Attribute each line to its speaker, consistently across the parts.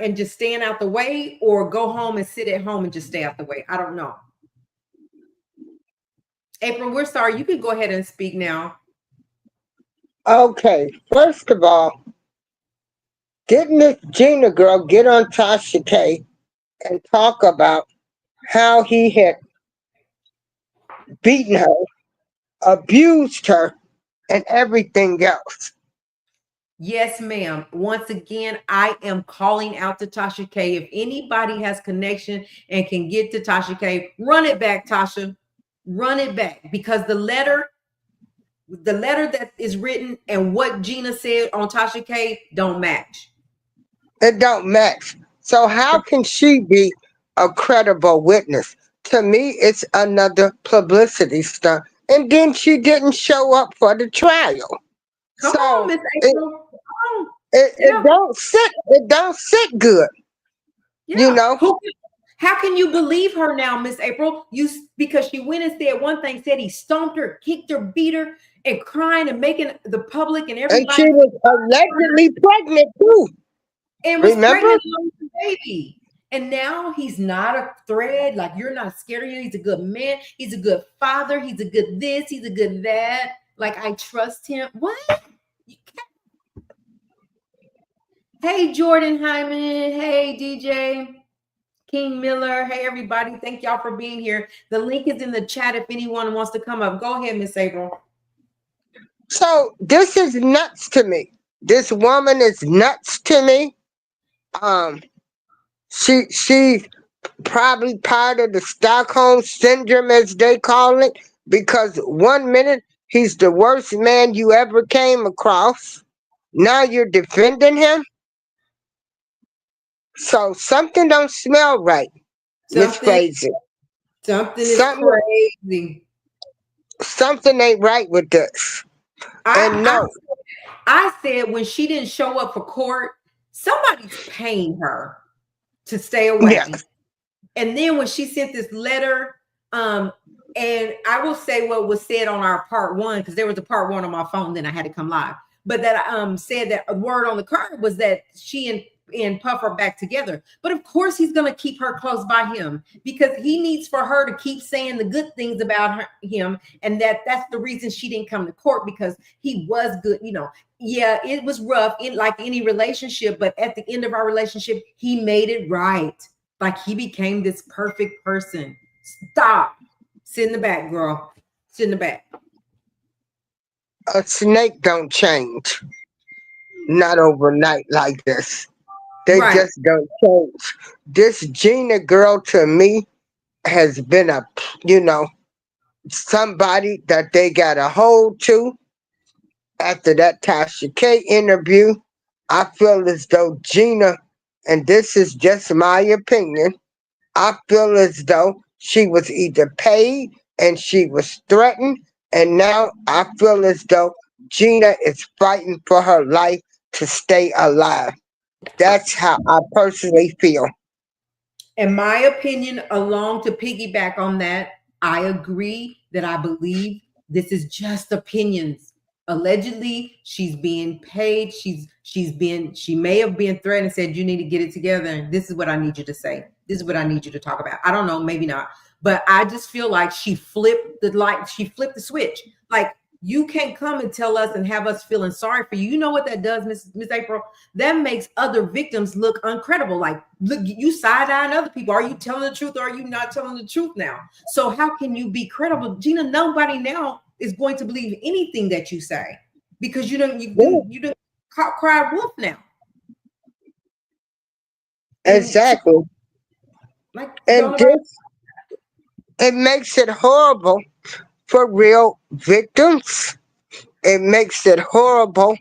Speaker 1: and just stand out the way, or go home and sit at home and just stay out the way. I don't know. April, we're sorry. You can go ahead and speak now.
Speaker 2: Okay, first of all, didn't this Gina girl get on Tasha K and talk about how he had beaten her, abused her, and everything else?
Speaker 1: Yes, ma'am. Once again, I am calling out to Tasha K. If anybody has connection and can get to Tasha K, run it back, Tasha. Run it back, because the letter that is written and what Gina said on Tasha K don't match.
Speaker 2: It don't match. So how can she be a credible witness? To me, it's another publicity stunt. And then she didn't show up for the trial.
Speaker 1: Come on,
Speaker 2: So
Speaker 1: Miss
Speaker 2: it,
Speaker 1: April. Come on.
Speaker 2: it
Speaker 1: Yeah,
Speaker 2: don't sit good, you
Speaker 1: yeah.
Speaker 2: know.
Speaker 1: How can you believe her now, Miss April? Because she went and said one thing, said he stomped her, kicked her, beat her, and crying and making the public and
Speaker 2: And she
Speaker 1: everybody
Speaker 2: was allegedly pregnant too.
Speaker 1: and was
Speaker 2: Remember?
Speaker 1: pregnant along with the baby. And now he's not a threat. Like, you're not scared of him. He's a good man. He's a good father. He's a good this. He's a good that. Like, I trust him. What? Hey, Jordan Hyman. Hey, DJ King Miller. Hey, everybody. Thank y'all for being here. The link is in the chat if anyone wants to come up. Go ahead, Miss April.
Speaker 2: So this is nuts to me. This woman is nuts to me. Um, she's probably part of the Stockholm syndrome, as they call it, because one minute he's the worst man you ever came across. Now you're defending him. So something don't smell right, Miss
Speaker 1: Something,
Speaker 2: Fraser.
Speaker 1: something is
Speaker 2: Something
Speaker 1: crazy.
Speaker 2: something ain't right with this.
Speaker 1: I,
Speaker 2: And
Speaker 1: I,
Speaker 2: no,
Speaker 1: I said when she didn't show up for court, somebody's paying her to stay
Speaker 2: yeah,
Speaker 1: away. And then when she sent this letter, um, and I will say what was said on our part one, because there was a part one on my phone, then I had to come live. But that said that a word on the card was that she and Puff are back together. But of course, he's going to keep her close by him because he needs for her to keep saying the good things about him, and that's the reason she didn't come to court, because he was good. Yeah, it was rough in like any relationship, but at the end of our relationship, he made it right. Like, he became this perfect person. Stop. Sit in the back, girl. Sit in the back.
Speaker 2: a snake don't change. Not overnight like this. They
Speaker 1: Right.
Speaker 2: just don't change. This Gina girl to me has been you know, somebody that they got a hold to after that Tasha K interview. I feel as though Gina, and this is just my opinion, I feel as though she was either paid and she was threatened, and now I feel as though Gina is fighting for her life to stay alive. That's how I personally feel.
Speaker 1: In my opinion, along to piggyback on that, I agree that I believe this is just opinions. Allegedly, she's being paid. She may have been threatened and said, "You need to get it together. And this is what I need you to say. This is what I need you to talk about." I don't know, maybe not. But I just feel like she flipped the light, she flipped the switch. Like, you can't come and tell us and have us feeling sorry for you. You know what that does, Miss April? That makes other victims look uncredible. Like, look, you side eyeing other people. Are you telling the truth or are you not telling the truth now? So how can you be credible, Gina? Nobody now is going to believe anything that you say, because you don't cry wolf now. And so,
Speaker 2: Exactly.
Speaker 1: like, don't
Speaker 2: And
Speaker 1: nobody.
Speaker 2: this, it makes it horrible for real victims. It makes it horrible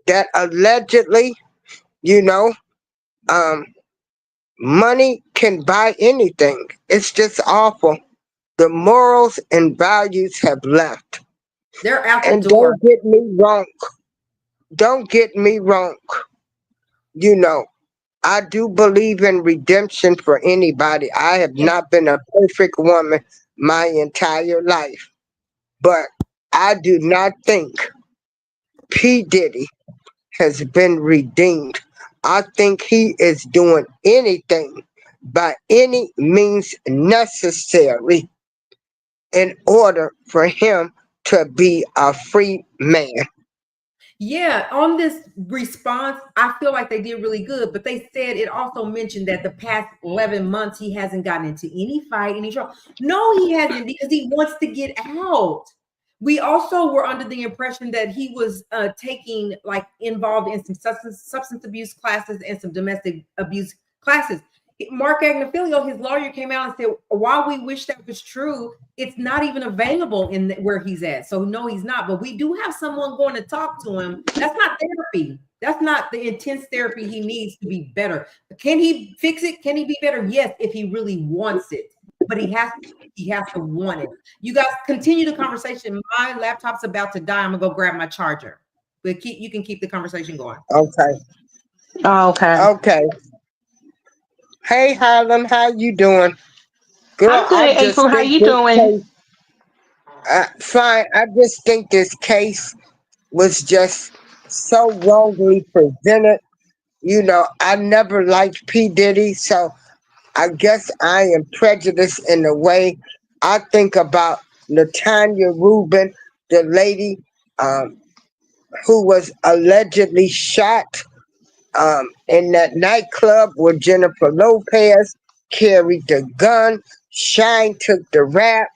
Speaker 2: that allegedly, you know, um, money can buy anything. It's just awful. The morals and values have left.
Speaker 1: They're out the
Speaker 2: And
Speaker 1: door.
Speaker 2: don't get me wrong. Don't get me wrong. You know, I do believe in redemption for anybody. I have
Speaker 1: Yes.
Speaker 2: not been a perfect woman my entire life. But I do not think P. Diddy has been redeemed. I think he is doing anything by any means necessary in order for him to be a free man.
Speaker 1: Yeah, on this response, I feel like they did really good, but they said it also mentioned that the past 11 months he hasn't gotten into any fight, any trouble. No, he hasn't because he wants to get out. We also were under the impression that he was taking like involved in some substance abuse classes and some domestic abuse classes. Mark Agnifilio, his lawyer, came out and said, while we wish that was true, it's not even available in where he's at. So no, he's not. But we do have someone going to talk to him. That's not therapy. That's not the intense therapy he needs to be better. Can he fix it? Can he be better? Yes, if he really wants it. But he has to want it. You guys continue the conversation. My laptop's about to die. I'm gonna go grab my charger. But you can keep the conversation going.
Speaker 2: Okay.
Speaker 3: Oh, okay.
Speaker 2: Okay. Hey Harlem, how you doing? Girl,
Speaker 3: I'm
Speaker 2: I
Speaker 3: good,
Speaker 2: just
Speaker 3: April. How
Speaker 2: think
Speaker 3: you
Speaker 2: this
Speaker 3: doing?
Speaker 2: case fine. I just think this case was just so wrongly presented. You know, I never liked P. Diddy, so I guess I am prejudiced in the way I think about Latanya Rubin, the lady um, who was allegedly shot in that nightclub where Jennifer Lopez carried the gun. Shine took the rap.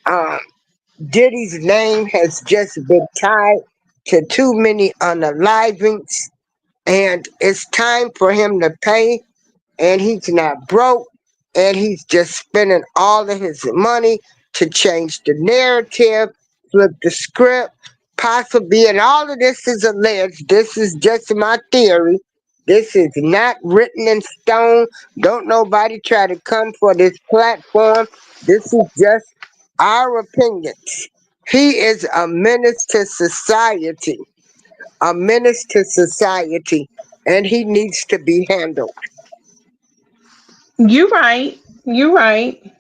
Speaker 2: Um, Diddy's name has just been tied to too many unalivings, and it's time for him to pay. And he's not broke, and he's just spending all of his money to change the narrative, flip the script, possibly. And all of this is alleged. This is just my theory. This is not written in stone. Don't nobody try to come for this platform. This is just our opinions. He is a menace to society, a menace to society, and he needs to be handled.
Speaker 3: You're right. You're right.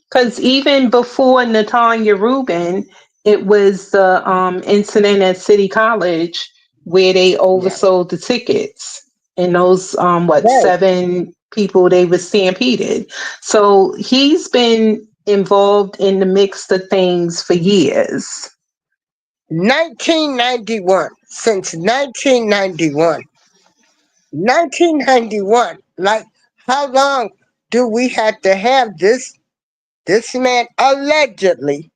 Speaker 3: Because even before Natanya Rubin, it was the incident at City College where they
Speaker 2: Yeah.
Speaker 3: oversold the tickets, and those
Speaker 2: Right.
Speaker 3: 7 people they were stampeded. So he's been involved in the mix of things for years.
Speaker 2: 1991. Since 1991. 1991. Like, how long do we have to have this man allegedly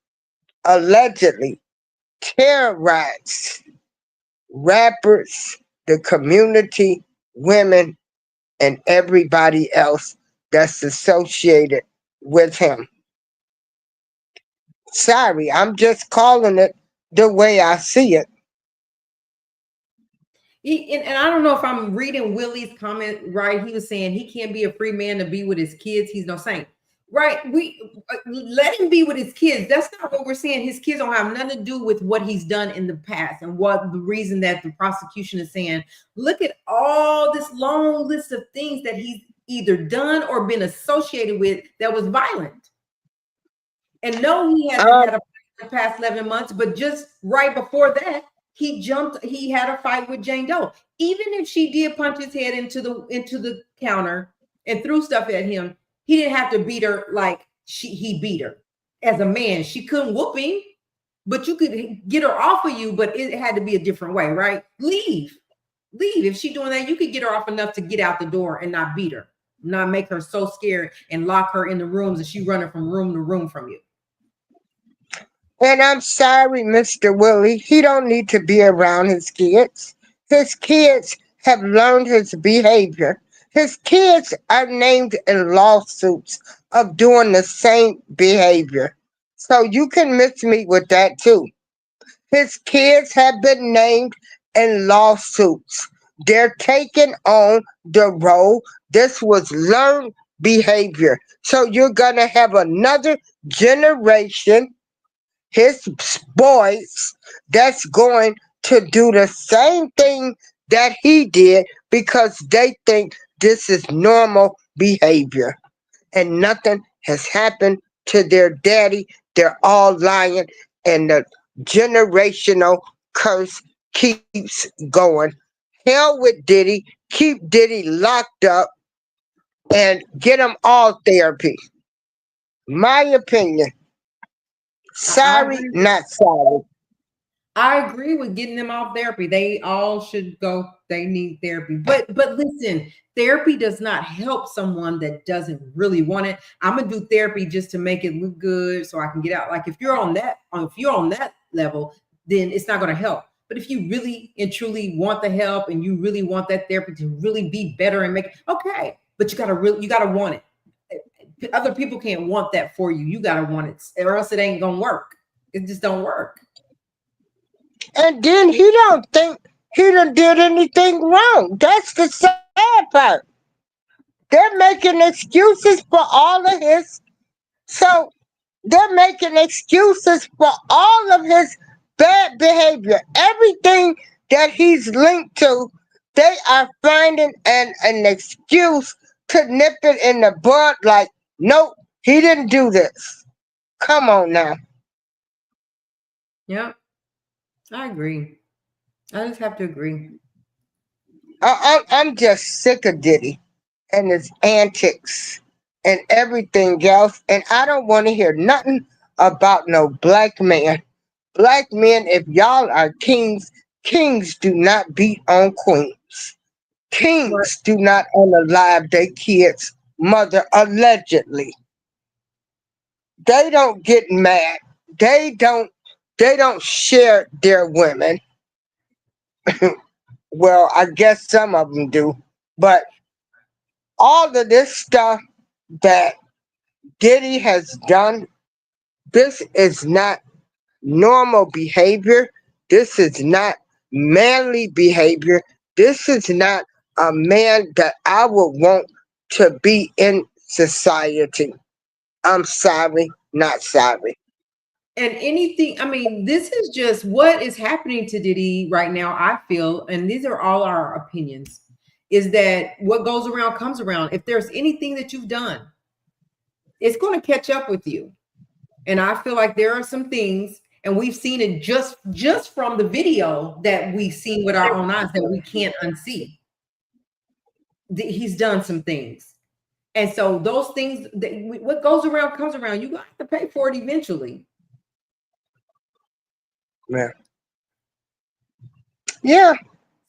Speaker 2: terrorize rappers, the community, women, and everybody else that's associated with him? Sorry, I'm just calling it the way I see it.
Speaker 1: And I don't know if I'm reading Willie's comment right. He was saying he can't be a free man to be with his kids. He's no saint. Right? We let him be with his kids. That's not what we're saying. His kids don't have nothing to do with what he's done in the past and what the reason that the prosecution is saying. Look at all this long list of things that he's either done or been associated with that was violent. And no, he hasn't
Speaker 2: Um,
Speaker 1: had a fight in the past 11 months, but just right before that, he had a fight with Jane Doe. Even if she did punch his head into the counter and threw stuff at him, he didn't have to beat her like he beat her. As a man, she couldn't whoop him, but you could get her off of you, but it had to be a different way, right? Leave. Leave. If she's doing that, you could get her off enough to get out the door and not beat her, not make her so scared and lock her in the rooms and she running from room to room from you.
Speaker 2: And I'm sorry, Mr. Willie, he don't need to be around his kids. His kids have learned his behavior. His kids are named in lawsuits of doing the same behavior. So you can miss me with that too. His kids have been named in lawsuits. They're taking on the role. This was learned behavior. So you're going to have another generation, his boys, that's going to do the same thing that he did because they think this is normal behavior. And nothing has happened to their daddy. They're all lying, and the generational curse keeps going. Hell with Diddy. keep Diddy locked up and get them all therapy. My opinion.
Speaker 1: I
Speaker 2: Sorry,
Speaker 1: agree.
Speaker 2: not sorry.
Speaker 1: I agree with getting them off therapy. They all should go. They need therapy. But listen, therapy does not help someone that doesn't really want it. I'm gonna do therapy just to make it look good so I can get out. Like if you're on that level, then it's not gonna help. But if you really and truly want the help and you really want that therapy to really be better and make it okay, but you gotta want it. Other people can't want that for you. You gotta want it, or else it ain't gonna work. It just don't work.
Speaker 2: And then he don't think he done did anything wrong. That's the sad part. They're making excuses for all of his. So they're making excuses for all of his bad behavior. Everything that he's linked to, they are finding an excuse to nip it in the bud. Like, nope, he didn't do this. Come on now.
Speaker 1: Yeah, I agree. I just have to agree.
Speaker 2: I'm just sick of Diddy and his antics and everything else. And I don't want to hear nothing about no black man. Black men, if y'all are kings, kings do not beat on queens.
Speaker 1: Right.
Speaker 2: Kings do not unalive their kids' mother allegedly. They don't get mad. They don't share their women. Well, I guess some of them do. But all of this stuff that Diddy has done, this is not normal behavior. This is not manly behavior. This is not a man that I would want to be in society. I'm sorry, not sorry.
Speaker 1: And anything, I mean, this is just what is happening to Diddy right now, I feel, and these are all our opinions, is that what goes around comes around. If there's anything that you've done, it's going to catch up with you. And I feel like there are some things, and we've seen it just from the video that we've seen with our own eyes that we can't unsee. He's done some things. And so those things, what goes around comes around. You have to pay for it eventually.
Speaker 2: Yeah. Yeah.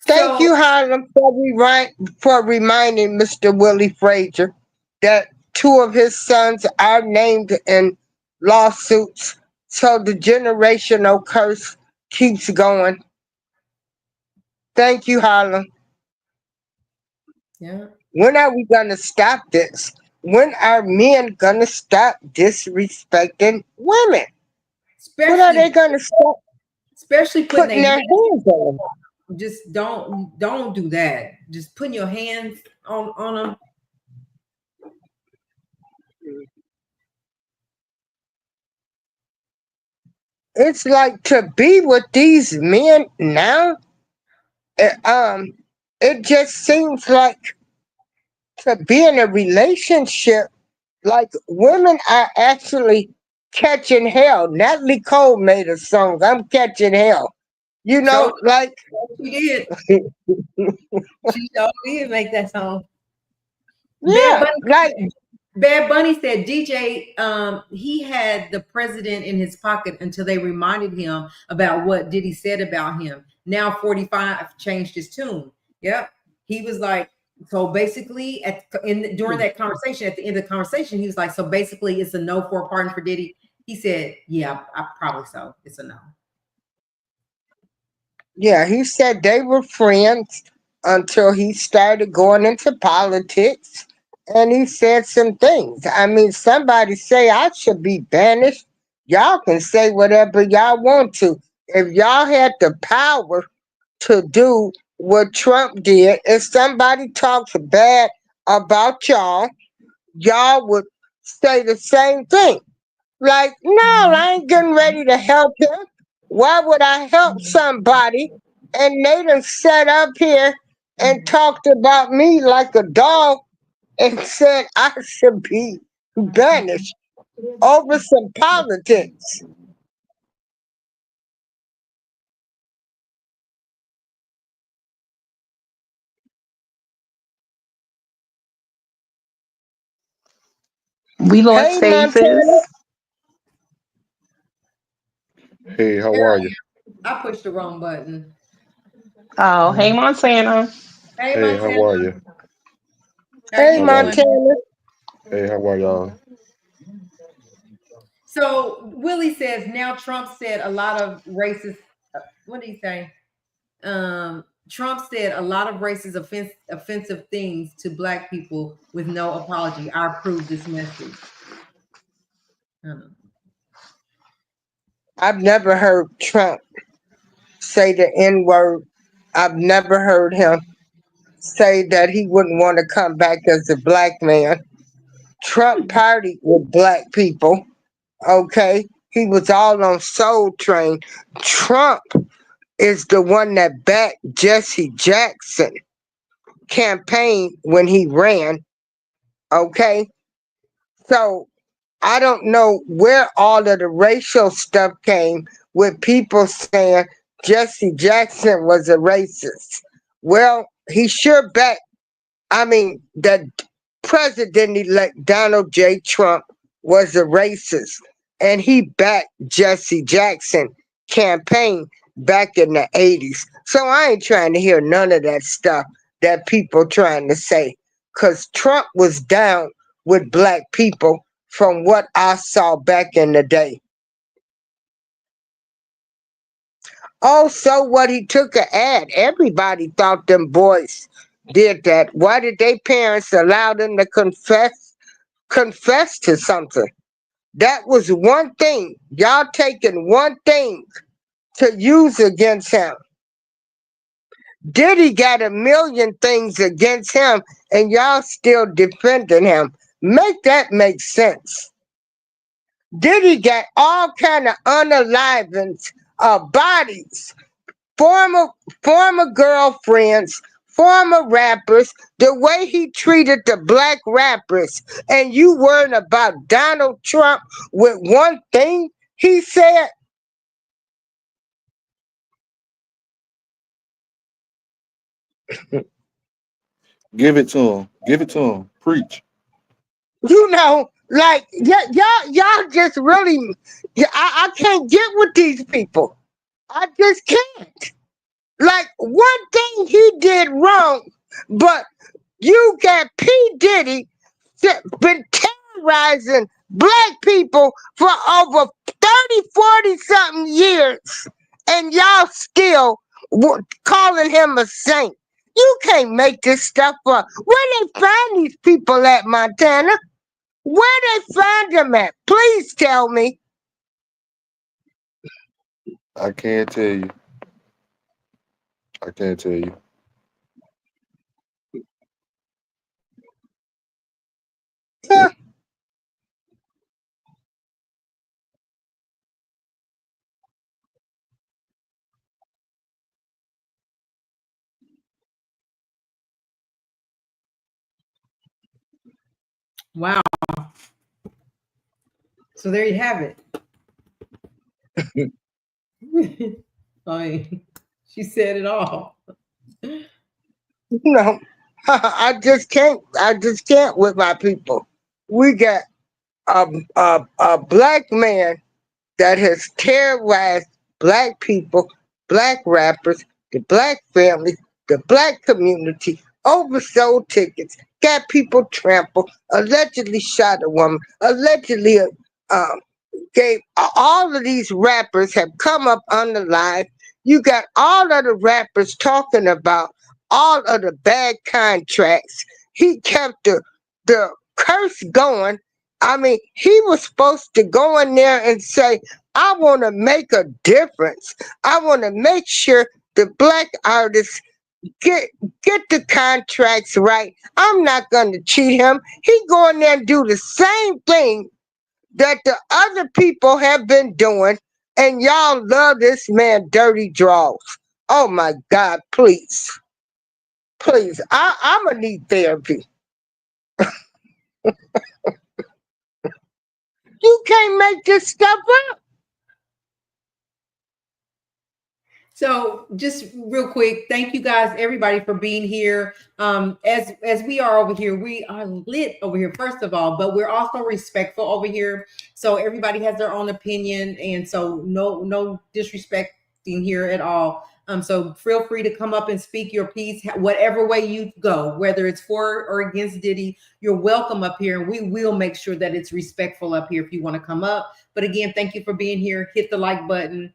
Speaker 2: Thank
Speaker 1: So
Speaker 2: you, Harlem, for reminding Mr. Willie Frazier that two of his sons are named in lawsuits. So the generational curse keeps going. Thank you, Harlem.
Speaker 1: yeah,
Speaker 2: When are we gonna stop this? When are men gonna stop disrespecting women? When are they
Speaker 1: especially
Speaker 2: gonna stop
Speaker 1: especially putting
Speaker 2: putting
Speaker 1: their
Speaker 2: their hands on them?
Speaker 1: just don't do that. Just putting your hands on them.
Speaker 2: It's like to be with these men now. It, um, it just seems like to be in a relationship, like women are actually catching hell. Natalie Cole made a song, "I'm Catching Hell." You
Speaker 1: So
Speaker 2: know, like
Speaker 1: she did. She did make that song. Bad
Speaker 2: yeah, like
Speaker 1: Bunny. Bad Bunny said DJ, he had the president in his pocket until they reminded him about what Diddy said about him. Now 45 changed his tune. Yep. He was like, so basically during that conversation, at the end of the conversation, he was like, so basically it's a no for a pardon for Diddy. He said, yeah, I probably so. It's a no.
Speaker 2: yeah, he said they were friends until he started going into politics and he said some things. I mean, somebody say I should be banished. Y'all can say whatever y'all want to. If y'all had the power to do what Trump did, if somebody talks bad about y'all, y'all would say the same thing. Like, no, I ain't getting ready to help him. Why would I help somebody? And they done sat up here and talked about me like a dog and said I should be banished over some politics.
Speaker 3: We lost
Speaker 2: Hey,
Speaker 3: phases.
Speaker 2: Montana.
Speaker 4: Hey, how
Speaker 1: There
Speaker 4: are
Speaker 1: I
Speaker 4: you?
Speaker 1: am. I pushed the wrong button.
Speaker 3: Oh, hey Montana.
Speaker 1: Hey,
Speaker 4: Hey, how
Speaker 1: Montana,
Speaker 4: are you?
Speaker 1: how
Speaker 2: Hey,
Speaker 1: you
Speaker 4: How are you?
Speaker 1: doing?
Speaker 2: Montana.
Speaker 4: Hey, how are y'all?
Speaker 1: So Willie says now Trump said a lot of racist. What did he say? Trump said a lot of racist, offensive things to black people with no apology. I approve this message.
Speaker 2: I've never heard Trump say the N word. I've never heard him say that he wouldn't want to come back as a black man. Trump partied with black people. Okay. He was all on Soul Train. Trump is the one that backed Jesse Jackson campaign when he ran. Okay. So I don't know where all of the racial stuff came with people saying Jesse Jackson was a racist. Well, he sure backed, I mean, the President elect Donald J. Trump was a racist, and he backed Jesse Jackson campaign back in the 80s. So I ain't trying to hear none of that stuff that people trying to say, because Trump was down with black people from what I saw back in the day. Also, what he took a ad, everybody thought them boys did that. Why did their parents allow them to confess to something? That was one thing. Y'all taking one thing to use against him. Diddy got a million things against him, and y'all still defending him. Make that make sense. Diddy got all kind of unalivings, bodies, former girlfriends, former rappers, the way he treated the black rappers, and you worrying about Donald Trump with one thing he said.
Speaker 4: Give it to him. Give it to him. Preach.
Speaker 2: You know, like y'all just really, yeah, I can't get with these people. I just can't. Like one thing he did wrong, but you got P. Diddy that been terrorizing black people for over 30, 40 something years, and y'all still calling him a saint. You can't make this stuff up. Where they find these people at, Montana? Where they find them at? Please tell me.
Speaker 4: I can't tell you. I can't tell you.
Speaker 2: Huh.
Speaker 1: Wow. So there you have it. I mean, she said it all.
Speaker 2: No, I just can't. I just can't with my people. We got a black man that has terrorized black people, black rappers, the black families, the black community, oversold tickets, got people trampled, allegedly shot a woman, allegedly um, gave all of these rappers have come up on the line. You got all of the rappers talking about all of the bad contracts. He kept the curse going. I mean, he was supposed to go in there and say, I want to make a difference. I want to make sure the black artists get get the contracts right. I'm not going to cheat him. He go in there and do the same thing that the other people have been doing, and y'all love this man dirty draws. Oh my God, please. Please. I'm going to need therapy. You can't make this stuff up.
Speaker 1: So just real quick, thank you guys, everybody, for being here. As we are over here, we are lit over here, first of all, but we're also respectful over here. So everybody has their own opinion, and so no disrespecting here at all. So feel free to come up and speak your piece, whatever way you go, whether it's for or against Diddy. You're welcome up here, and we will make sure that it's respectful up here if you want to come up. But again, thank you for being here. Hit the like button.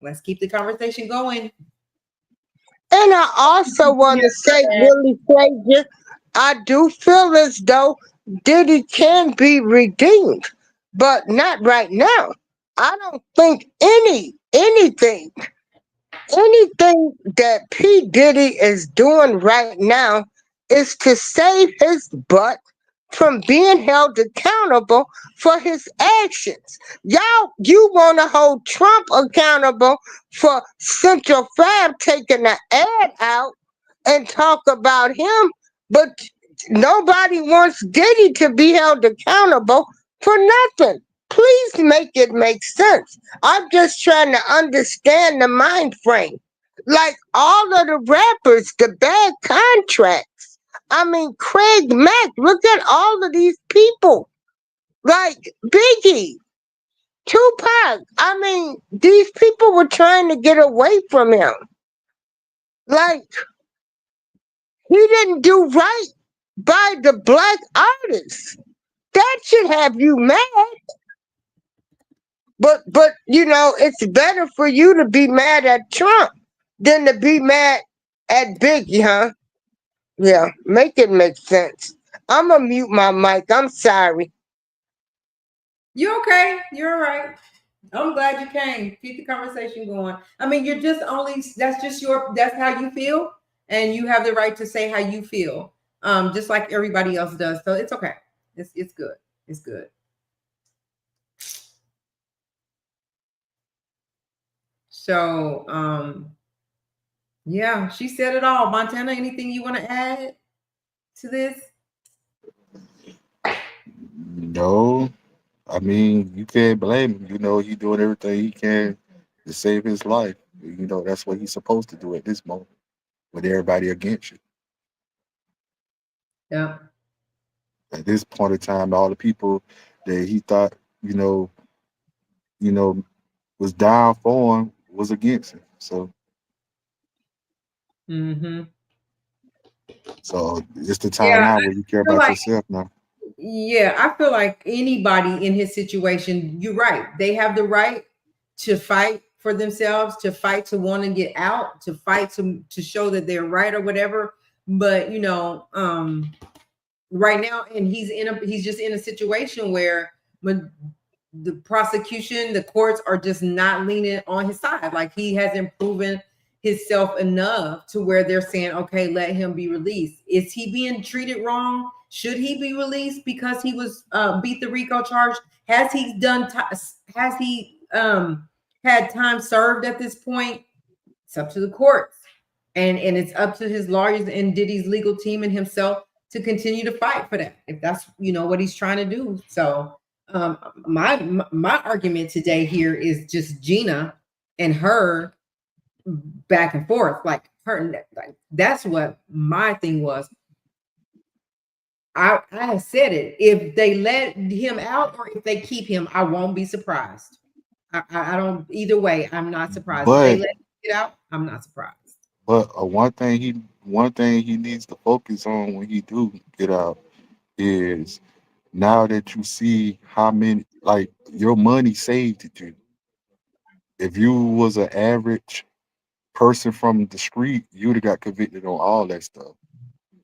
Speaker 1: Let's keep the conversation going.
Speaker 2: And I also want to say, really, Frazier, I do feel as though Diddy can be redeemed, but not right now. I don't think anything that P. Diddy is doing right now is to save his butt from being held accountable for his actions. You want to hold Trump accountable for Central Fab taking the ad out and talk about him, but nobody wants Diddy to be held accountable for nothing. Please make it make sense. I'm just trying to understand the mind frame. Like all of the rappers, the bad contracts. I mean, Craig Mack, look at all of these people. Like Biggie, Tupac. I mean, these people were trying to get away from him. Like, he didn't do right by the black artists. That should have you mad. But it's better for you to be mad at Trump than to be mad at Biggie, huh? Yeah, make it make sense. I'm gonna mute my mic. I'm sorry.
Speaker 1: You okay? You're all right. I'm glad you came. Keep the conversation going. I mean, that's how you feel, and you have the right to say how you feel, just like everybody else does. So it's okay. It's good. It's good. So yeah, she said it all. Montana, anything you want to add to this?
Speaker 4: No, I mean, you can't blame him. He doing everything he can to save his life. That's what he's supposed to do at this moment with everybody against you.
Speaker 1: Yeah.
Speaker 4: At this point in time, all the people that he thought, you know, was down for him was against him. So
Speaker 1: Mm-hmm.
Speaker 4: It's the time now where you care about yourself now.
Speaker 1: Yeah, I feel like anybody in his situation, you're right. They have the right to fight for themselves, to fight to want to get out, to fight to show that they're right or whatever. But right now, and he's just in a situation where when the prosecution, the courts are just not leaning on his side. Like, he hasn't proven himself enough to where they're saying, okay, let him be released. Is he being treated wrong? Should he be released because he was beat the RICO charge? Has he had time served at this point? It's up to the courts, and it's up to his lawyers and Diddy's legal team and himself to continue to fight for that, if that's what he's trying to do. So my argument today here is just Gina and her back and forth, like that's what my thing was. I have said it. If they let him out or if they keep him, I won't be surprised. I don't, either way, I'm not surprised. If they let him get out, I'm not surprised.
Speaker 4: But one thing he needs to focus on when he do get out is, now that you see how many, like, your money saved you. If you was an average person from the street, you'd have got convicted on all that stuff.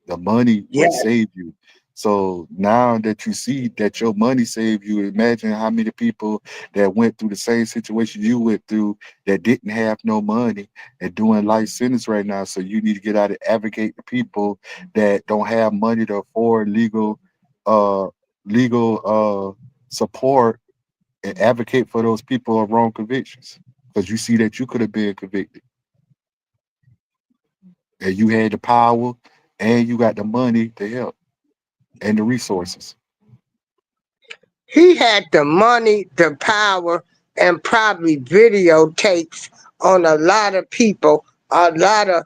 Speaker 4: The money would save you. So now that you see that your money saved you, imagine how many people that went through the same situation you went through that didn't have no money and doing life sentence right now. So you need to get out and advocate for people that don't have money to afford legal support, and advocate for those people of wrong convictions, because you see that you could have been convicted and you had the power and you got the money to help and the resources.
Speaker 2: He had the money, the power, and probably videotapes on a lot of people, a lot of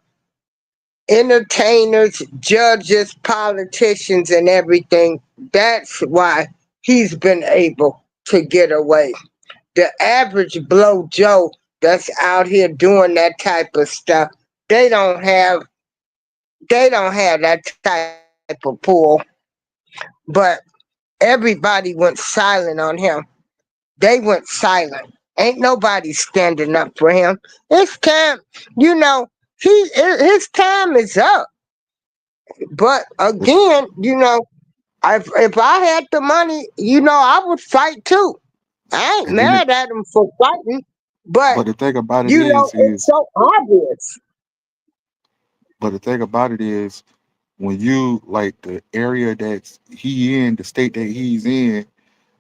Speaker 2: entertainers, judges, politicians, and everything. That's why he's been able to get away. The average blow Joe that's out here doing that type of stuff, they don't have that type of pull. But everybody went silent on him. They went silent. Ain't nobody standing up for him. It's time, you know, his time is up. But
Speaker 4: It's,
Speaker 2: again, if I had the money, I would fight too. I ain't
Speaker 4: and then,
Speaker 2: mad at him for fighting, but
Speaker 4: but the thing about it
Speaker 2: it's
Speaker 4: is,
Speaker 2: so obvious.
Speaker 4: but the thing about it is, when you like the area that's he in, the state that he's in,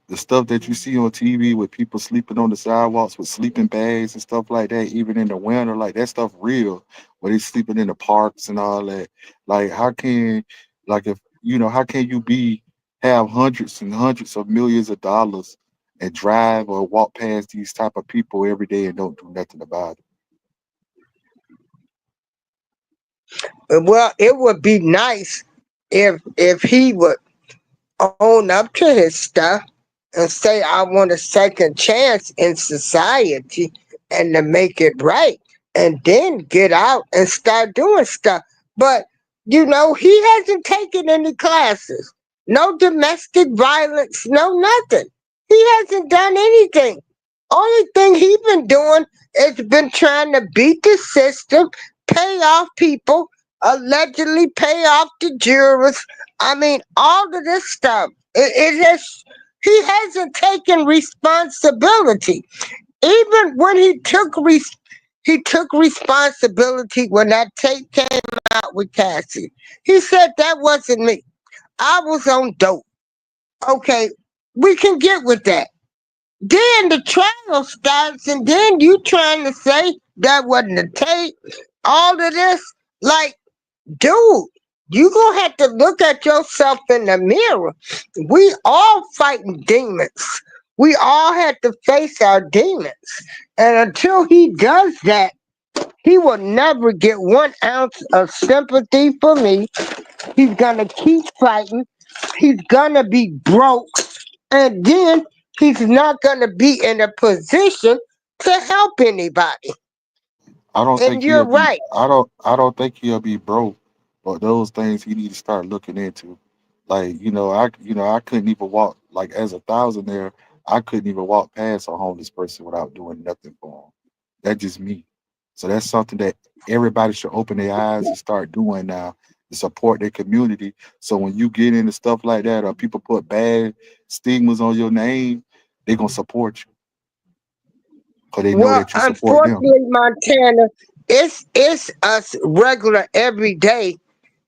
Speaker 4: the stuff that you see on TV with people sleeping on the sidewalks with sleeping bags and stuff like that, even in the winter, like that stuff real. Where they sleeping in the parks and all that. Like, how can, like, if how can you have hundreds and hundreds of millions of dollars and drive or walk past these type of people every day and don't do nothing about it?
Speaker 2: Well, it would be nice if he would own up to his stuff and say, I want a second chance in society and to make it right, and then get out and start doing stuff. But, he hasn't taken any classes, no domestic violence, no nothing. He hasn't done anything. Only thing he been doing is been trying to beat the system, pay off people, allegedly pay off the jurors. I mean, all of this stuff. It has he hasn't taken responsibility. Even when he took responsibility when that tape came out with Cassie. He said that wasn't me. I was on dope. Okay, we can get with that. Then the trial starts, and then you trying to say that wasn't a tape. All of this, like, dude, you gonna have to look at yourself in the mirror. We all fighting demons. We all had to face our demons. And until he does that, he will never get 1 ounce of sympathy for me. He's gonna keep fighting. He's gonna be broke. And then he's not gonna be in a position to help anybody.
Speaker 4: I don't
Speaker 2: And
Speaker 4: think
Speaker 2: you're
Speaker 4: he'll be.
Speaker 2: right.
Speaker 4: I don't think he'll be broke, but those things he need to start looking into. Like I couldn't even walk like as a thousandaire. I couldn't even walk past a homeless person without doing nothing for him. That's just me. So that's something that everybody should open their eyes and start doing now to support their community. So when you get into stuff like that, or people put bad stigmas on your name, they gonna support you because they know
Speaker 2: Well,
Speaker 4: that you support them.
Speaker 2: unfortunately, Montana, it's us regular everyday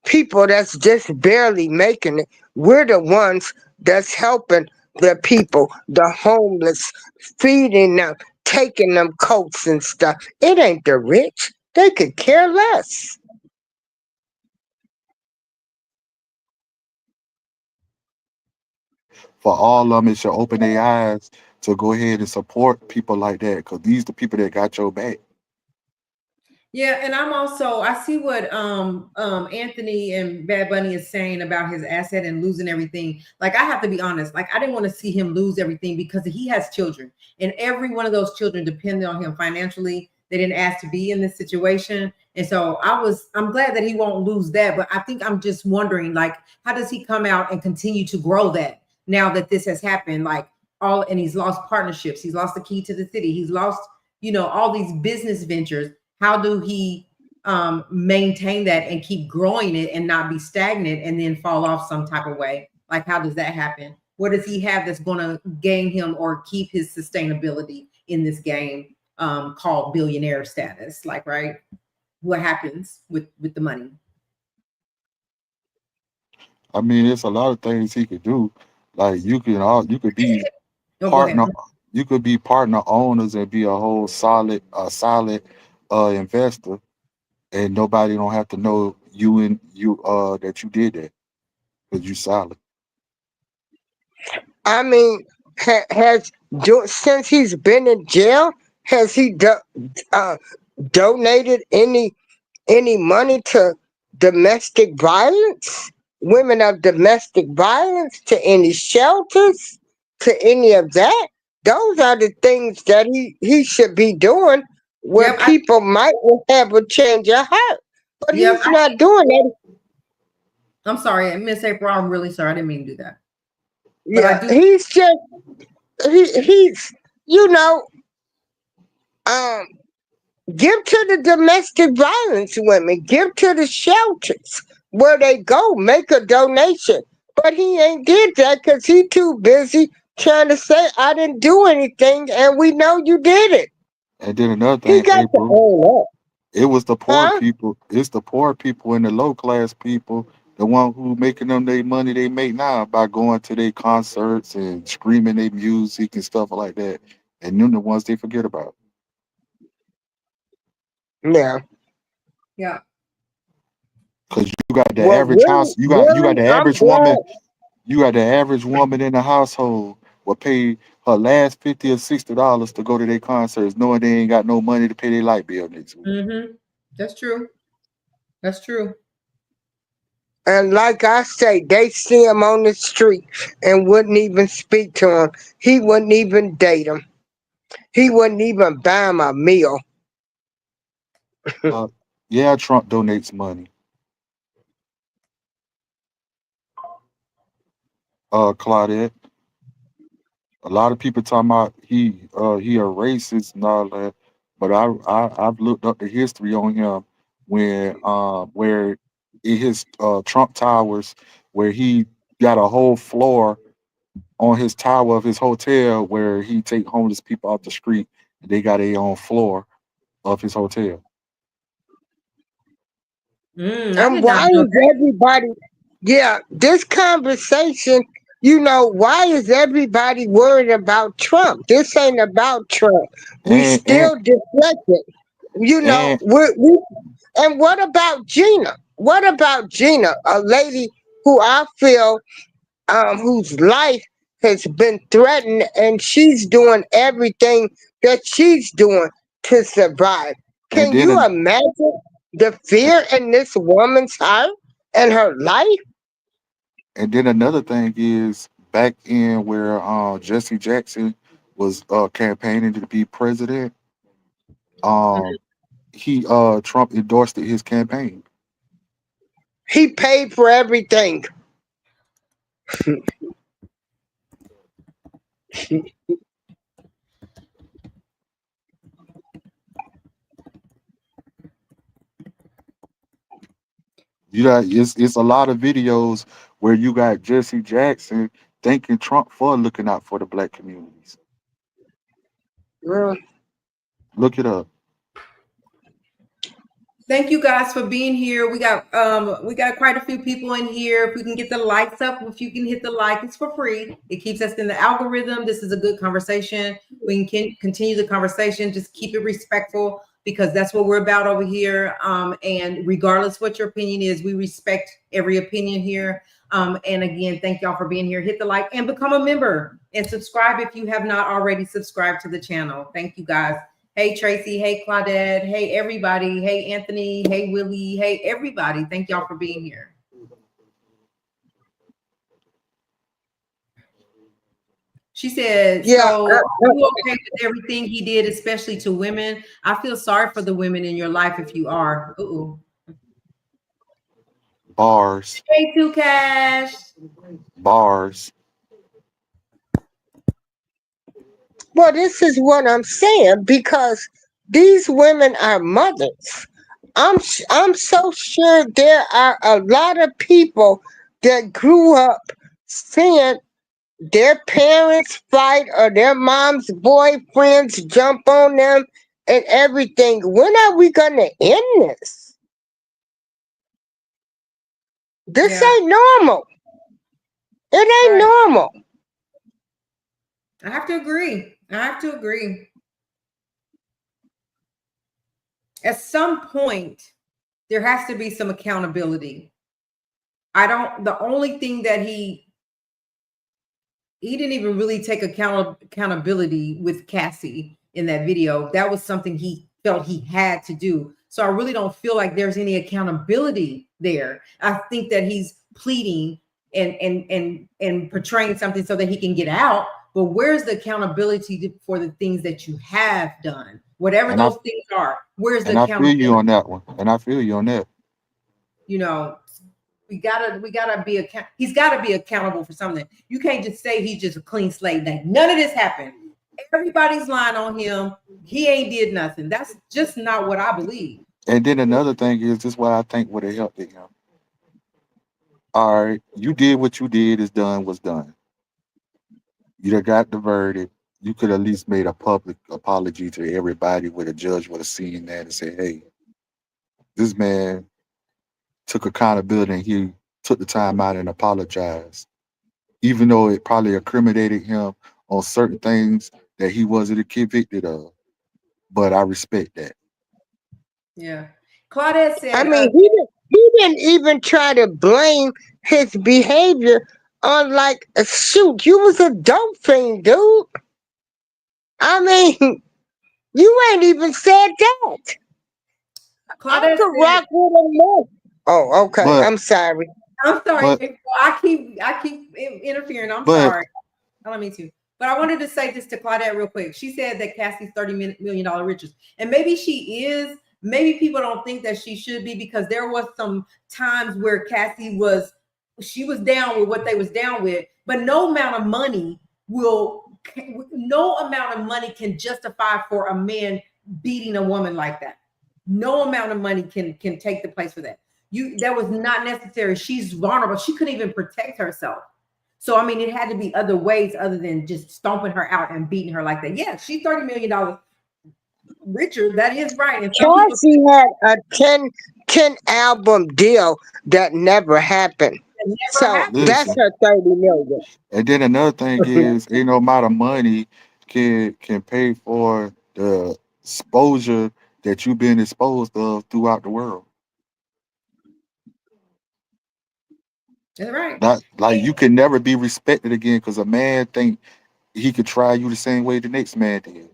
Speaker 2: people that's just barely making it. We're the ones that's helping the people, the homeless, feeding them, taking them coats and stuff. It ain't the rich. They could care less.
Speaker 4: For all of them, it should open their eyes to go ahead and support people like that because these the people that got your back.
Speaker 1: Yeah, and I see what Anthony and Bad Bunny is saying about his asset and losing everything. Like, I have to be honest, like, I didn't want to see him lose everything because he has children, and every one of those children depended on him financially. They didn't ask to be in this situation. And so I'm glad that he won't lose that. But I think I'm just wondering, like, how does he come out and continue to grow that now that this has happened? Like, and he's lost partnerships, he's lost the key to the city, he's lost, all these business ventures. How do he maintain that and keep growing it and not be stagnant and then fall off some type of way? Like, how does that happen? What does he have that's going to gain him or keep his sustainability in this game called billionaire status? Like, right? What happens with the money?
Speaker 4: I mean, it's a lot of things he could do. Like you could be
Speaker 1: Oh, go ahead.
Speaker 4: partner, you could be partner owners and be a solid investor, and nobody don't have to know you that you did that because you solid.
Speaker 2: I mean, since he's been in jail, Has he donated any money to domestic violence, women of domestic violence, to any shelters, to any of that? Those are the things that he should be doing, where
Speaker 1: Yep.
Speaker 2: people might have a change of heart. But
Speaker 1: Yep.
Speaker 2: he's not doing that.
Speaker 1: I'm sorry, Miss April. I'm really sorry. I didn't mean to do that. But
Speaker 2: Yeah,
Speaker 1: I do.
Speaker 2: he's just he's um give to the domestic violence women, give to the shelters where they go, make a donation. But he ain't did that because he too busy trying to say I didn't do anything, and we know you did it.
Speaker 4: And then another
Speaker 2: He
Speaker 4: thing,
Speaker 2: got to
Speaker 4: April,
Speaker 2: own up,
Speaker 4: it was the poor
Speaker 2: huh?
Speaker 4: people. It's the poor people and the low class people, the one who making them their money they make now by going to their concerts and screaming their music and stuff like that. And them the ones they forget about.
Speaker 2: Yeah.
Speaker 1: Yeah.
Speaker 4: Cause you got the
Speaker 2: Well,
Speaker 4: average
Speaker 2: really,
Speaker 4: house, you got
Speaker 2: really,
Speaker 4: the
Speaker 2: I'm
Speaker 4: average
Speaker 2: glad.
Speaker 4: woman, you got the average woman in the household will pay her last $50 or $60 to go to their concerts, knowing they ain't got no money to pay their light bill next week.
Speaker 1: Mm-hmm. That's true. That's true.
Speaker 2: And like I say, they see him on the street and wouldn't even speak to him. He wouldn't even date him. He wouldn't even buy him a meal.
Speaker 4: Uh, yeah, Trump donates money. Claudette. A lot of people talking about he a racist and all that, but I've looked up the history on him when where in his Trump Towers, where he got a whole floor on his tower of his hotel where he take homeless people off the street, and they got a own floor of his hotel.
Speaker 1: I
Speaker 2: And
Speaker 1: did not
Speaker 2: why
Speaker 1: know
Speaker 2: is everybody, yeah, this conversation, why is everybody worried about Trump? This ain't about Trump. We
Speaker 4: And and
Speaker 2: still deflected.
Speaker 4: and
Speaker 2: And what about Gina? What about Gina, a lady who I feel whose life has been threatened, and she's doing everything that she's doing to survive.
Speaker 4: and
Speaker 2: Can
Speaker 4: then
Speaker 2: you imagine the fear in this woman's heart and her life?
Speaker 4: And then another thing is back in where Jesse Jackson was campaigning to be president, um he Trump endorsed his campaign.
Speaker 2: He paid for everything.
Speaker 4: You got it's a lot of videos where you got Jesse Jackson thanking Trump for looking out for the black communities.
Speaker 2: Girl,
Speaker 4: Look it up.
Speaker 1: Thank you guys for being here. We got quite a few people in here. If we can get the likes up, if you can hit the like, it's for free. It keeps us in the algorithm. This is a good conversation. We can continue the conversation. Just keep it respectful because that's what we're about over here. And regardless what your opinion is, we respect every opinion here. And again, thank y'all for being here. Hit the like and become a member and subscribe if you have not already subscribed to the channel. Thank you guys. Hey, Tracy. Hey, Claudette. Hey, everybody. Hey, Anthony. Hey, Willie. Hey, everybody. Thank y'all for being here. She said,
Speaker 2: yeah,
Speaker 1: so are you okay with everything he did, especially to women? I feel sorry for the women in your life if you are. Uh-oh.
Speaker 4: Bars.
Speaker 1: Hey, Two Cash.
Speaker 4: Bars.
Speaker 2: well, this is what I'm saying, because these women are mothers. I'm so sure there are a lot of people that grew up seeing their parents fight or their mom's boyfriends jump on them and everything. When are we gonna end this? This
Speaker 1: Yeah,
Speaker 2: ain't normal. It ain't
Speaker 1: right.
Speaker 2: normal.
Speaker 1: I have to agree. I have to agree. At some point, there has to be some accountability. The only thing that he didn't even really take accountability with Cassie in that video. That was something he felt he had to do. So I really don't feel like there's any accountability there. I think that he's pleading and portraying something so that he can get out. But where's the accountability for the things that you have done? Whatever
Speaker 4: And I
Speaker 1: those things are, where's the
Speaker 4: and I feel
Speaker 1: accountability?
Speaker 4: you on that one. And I feel you on that.
Speaker 1: You know, we gotta be he's gotta be accountable for something. You can't just say he's just a clean slate. Like none of this happened. Everybody's lying on him. He ain't did nothing. That's just not what I believe.
Speaker 4: And then another thing is this what I think would have helped him. All right, you did what you did, is done, was done. You done got the verdict. You could at least made a public apology to everybody where the judge would have seen that and said, hey, this man took accountability and he took the time out and apologized. Even though it probably incriminated him on certain things that he wasn't convicted of. But I respect that.
Speaker 1: Yeah. Claudette said,
Speaker 2: I mean, he didn't even try to blame his behavior on like, shoot, you was a dope fiend, dude. I mean, you ain't even said that. I
Speaker 1: Claudette
Speaker 2: could
Speaker 1: said,
Speaker 2: rock with him more. Oh, okay.
Speaker 4: But
Speaker 2: I'm sorry.
Speaker 1: I'm sorry.
Speaker 4: but
Speaker 1: I keep interfering. I'm
Speaker 4: but
Speaker 1: sorry. I don't mean to. But I wanted to say this to Claudette real quick. She said that Cassie's $30 million riches. And maybe she is. Maybe people don't think that she should be, because there was some times where Cassie was down with what they was down with. But no amount of money can justify for a man beating a woman like that. No amount of money can take the place for that. That was not necessary. She's vulnerable. She couldn't even protect herself. So, I mean, it had to be other ways other than just stomping her out and beating her like that. Yeah, she's $30 million richer. That is right. And some people
Speaker 2: Cassie had a 10 album deal that never happened.
Speaker 1: it never
Speaker 2: So
Speaker 1: happened.
Speaker 2: that's
Speaker 4: listen,
Speaker 2: her 30 million.
Speaker 4: and then another thing is, ain't no amount of money can pay for the exposure that you've been exposed of throughout the world.
Speaker 1: That's right.
Speaker 4: Not like you can never be respected again because a man think he could try you the same way the next man did.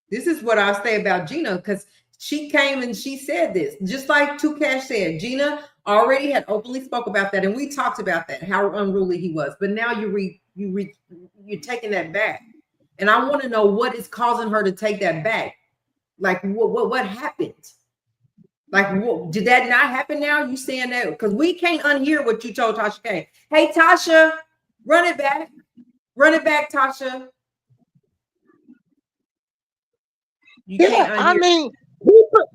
Speaker 1: This is what I'll say about Gina, because she came and she said this, just like Two Cash said. Gina already had openly spoke about that, and we talked about that, how unruly he was. But now you're taking that back, and I want to know what is causing her to take that back. Like what happened? Like did that not happen? Now you saying that because we can't unhear what you told Tasha K. Hey Tasha, run it back, Tasha. You
Speaker 2: Yeah,
Speaker 1: can't
Speaker 2: I
Speaker 1: unhear.
Speaker 2: mean,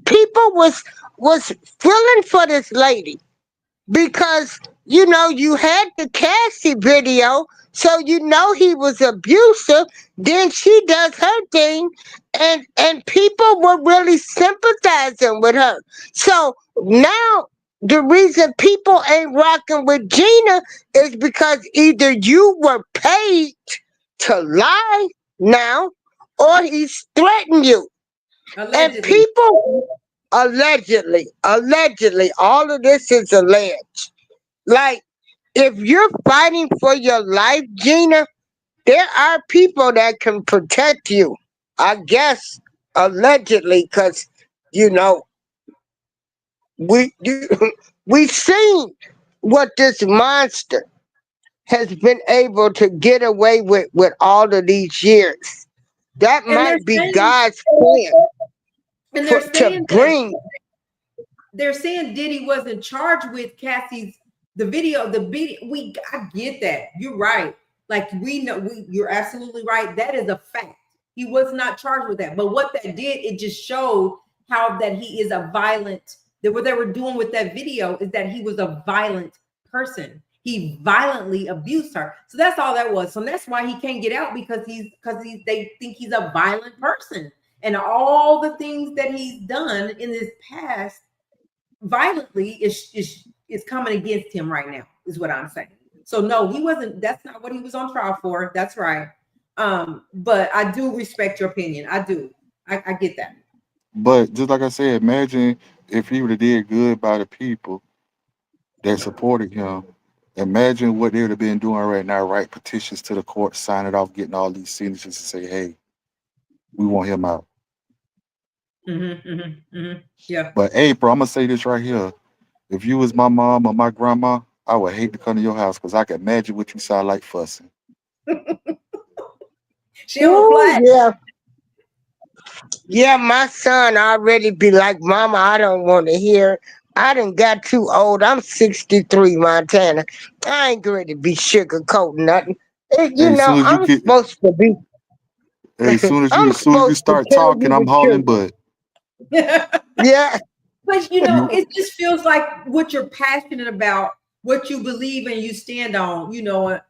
Speaker 2: people was feeling for this lady because you had the Cassie video, so he was abusive. Then she does her thing, and people were really sympathizing with her. So now the reason people ain't rocking with Gina is because either you were paid to lie now, or he's threatened you. And
Speaker 1: Allegedly.
Speaker 2: people allegedly, all of this is alleged. Like, if you're fighting for your life, Gina, there are people that can protect you. I guess allegedly, because you know we we've seen what this monster has been able to get away with all of these years. That
Speaker 1: And they're
Speaker 2: might be
Speaker 1: saying,
Speaker 2: God's plan
Speaker 1: and they're
Speaker 2: to
Speaker 1: saying that
Speaker 2: bring.
Speaker 1: they're saying Diddy wasn't charged with Cassie's the video. I get that. You're right. Like we know, you're absolutely right. That is a fact. He was not charged with that. But what that did, it just showed how that he is a violent. That what they were doing with that video is that he was a violent person. He violently abused her. So that's all that was. So that's why he can't get out, because they think he's a violent person. And all the things that he's done in his past violently is coming against him right now, is what I'm saying. So no, he wasn't. That's not what he was on trial for. That's right. But I do respect your opinion. I do. I get that.
Speaker 4: But just like I said, imagine if he would have did good by the people that supported him. Imagine what they would have been doing right now, write petitions to the court, sign it off, getting all these signatures to say, hey, we want him out.
Speaker 1: Yeah.
Speaker 4: But April, I'm gonna say this right here. If you was my mom or my grandma, I would hate to come to your house because I can imagine what you sound like fussing.
Speaker 1: She don't
Speaker 2: Ooh,
Speaker 1: apply.
Speaker 2: yeah. Yeah, my son already be like, Mama, I don't want to hear. I done got too old. I'm 63, Montana. I ain't ready to be sugarcoating nothing. You
Speaker 4: Hey,
Speaker 2: know,
Speaker 4: soon as you
Speaker 2: I'm
Speaker 4: get,
Speaker 2: supposed to be,
Speaker 4: hey,
Speaker 2: I'm
Speaker 4: soon as you
Speaker 2: supposed to
Speaker 4: start
Speaker 2: tell
Speaker 4: talking,
Speaker 2: you
Speaker 4: I'm
Speaker 2: the
Speaker 4: hauling
Speaker 2: truth.
Speaker 4: butt.
Speaker 2: Yeah,
Speaker 1: But
Speaker 4: You,
Speaker 1: it just feels like what you're passionate about, what you believe and you stand on, No.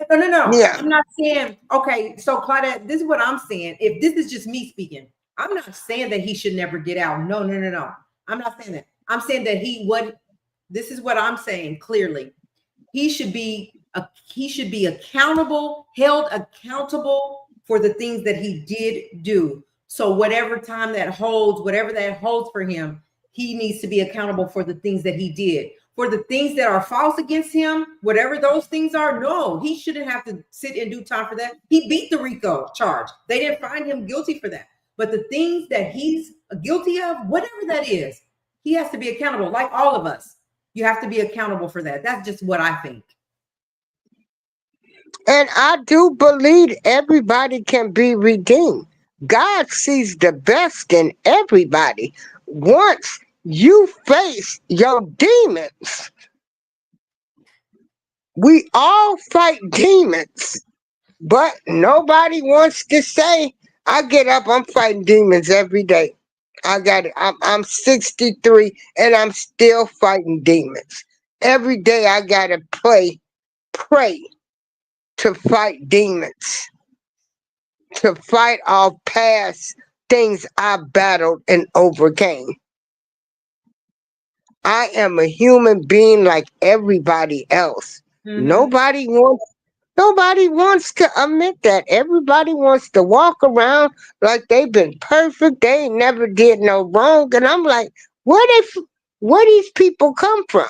Speaker 2: yeah.
Speaker 1: I'm not saying, okay, so Claudette, this is what I'm saying. If this is just me speaking, I'm not saying that he should never get out. No. I'm not saying that. I'm saying that this is what I'm saying clearly. He should be accountable, held accountable for the things that he did do. So whatever that holds for him, he needs to be accountable for the things that he did. For the things that are false against him, whatever those things are, no, he shouldn't have to sit and do time for that. He beat the RICO charge. They didn't find him guilty for that. But the things that he's guilty of, whatever that is, he has to be accountable, like all of us. You have to be accountable for that. That's just what I think.
Speaker 2: And I do believe everybody can be redeemed. God sees the best in everybody. Once you face your demons, we all fight demons, but nobody wants to say, I get up, I'm fighting demons every day. I got it. I'm 63 and I'm still fighting demons. Every day I gotta pray to fight demons, to fight off past things I battled and overcame. I am a human being like everybody else. Nobody wants to admit that. Everybody wants to walk around like they've been perfect. They ain't never did no wrong. And I'm like, where these people come from?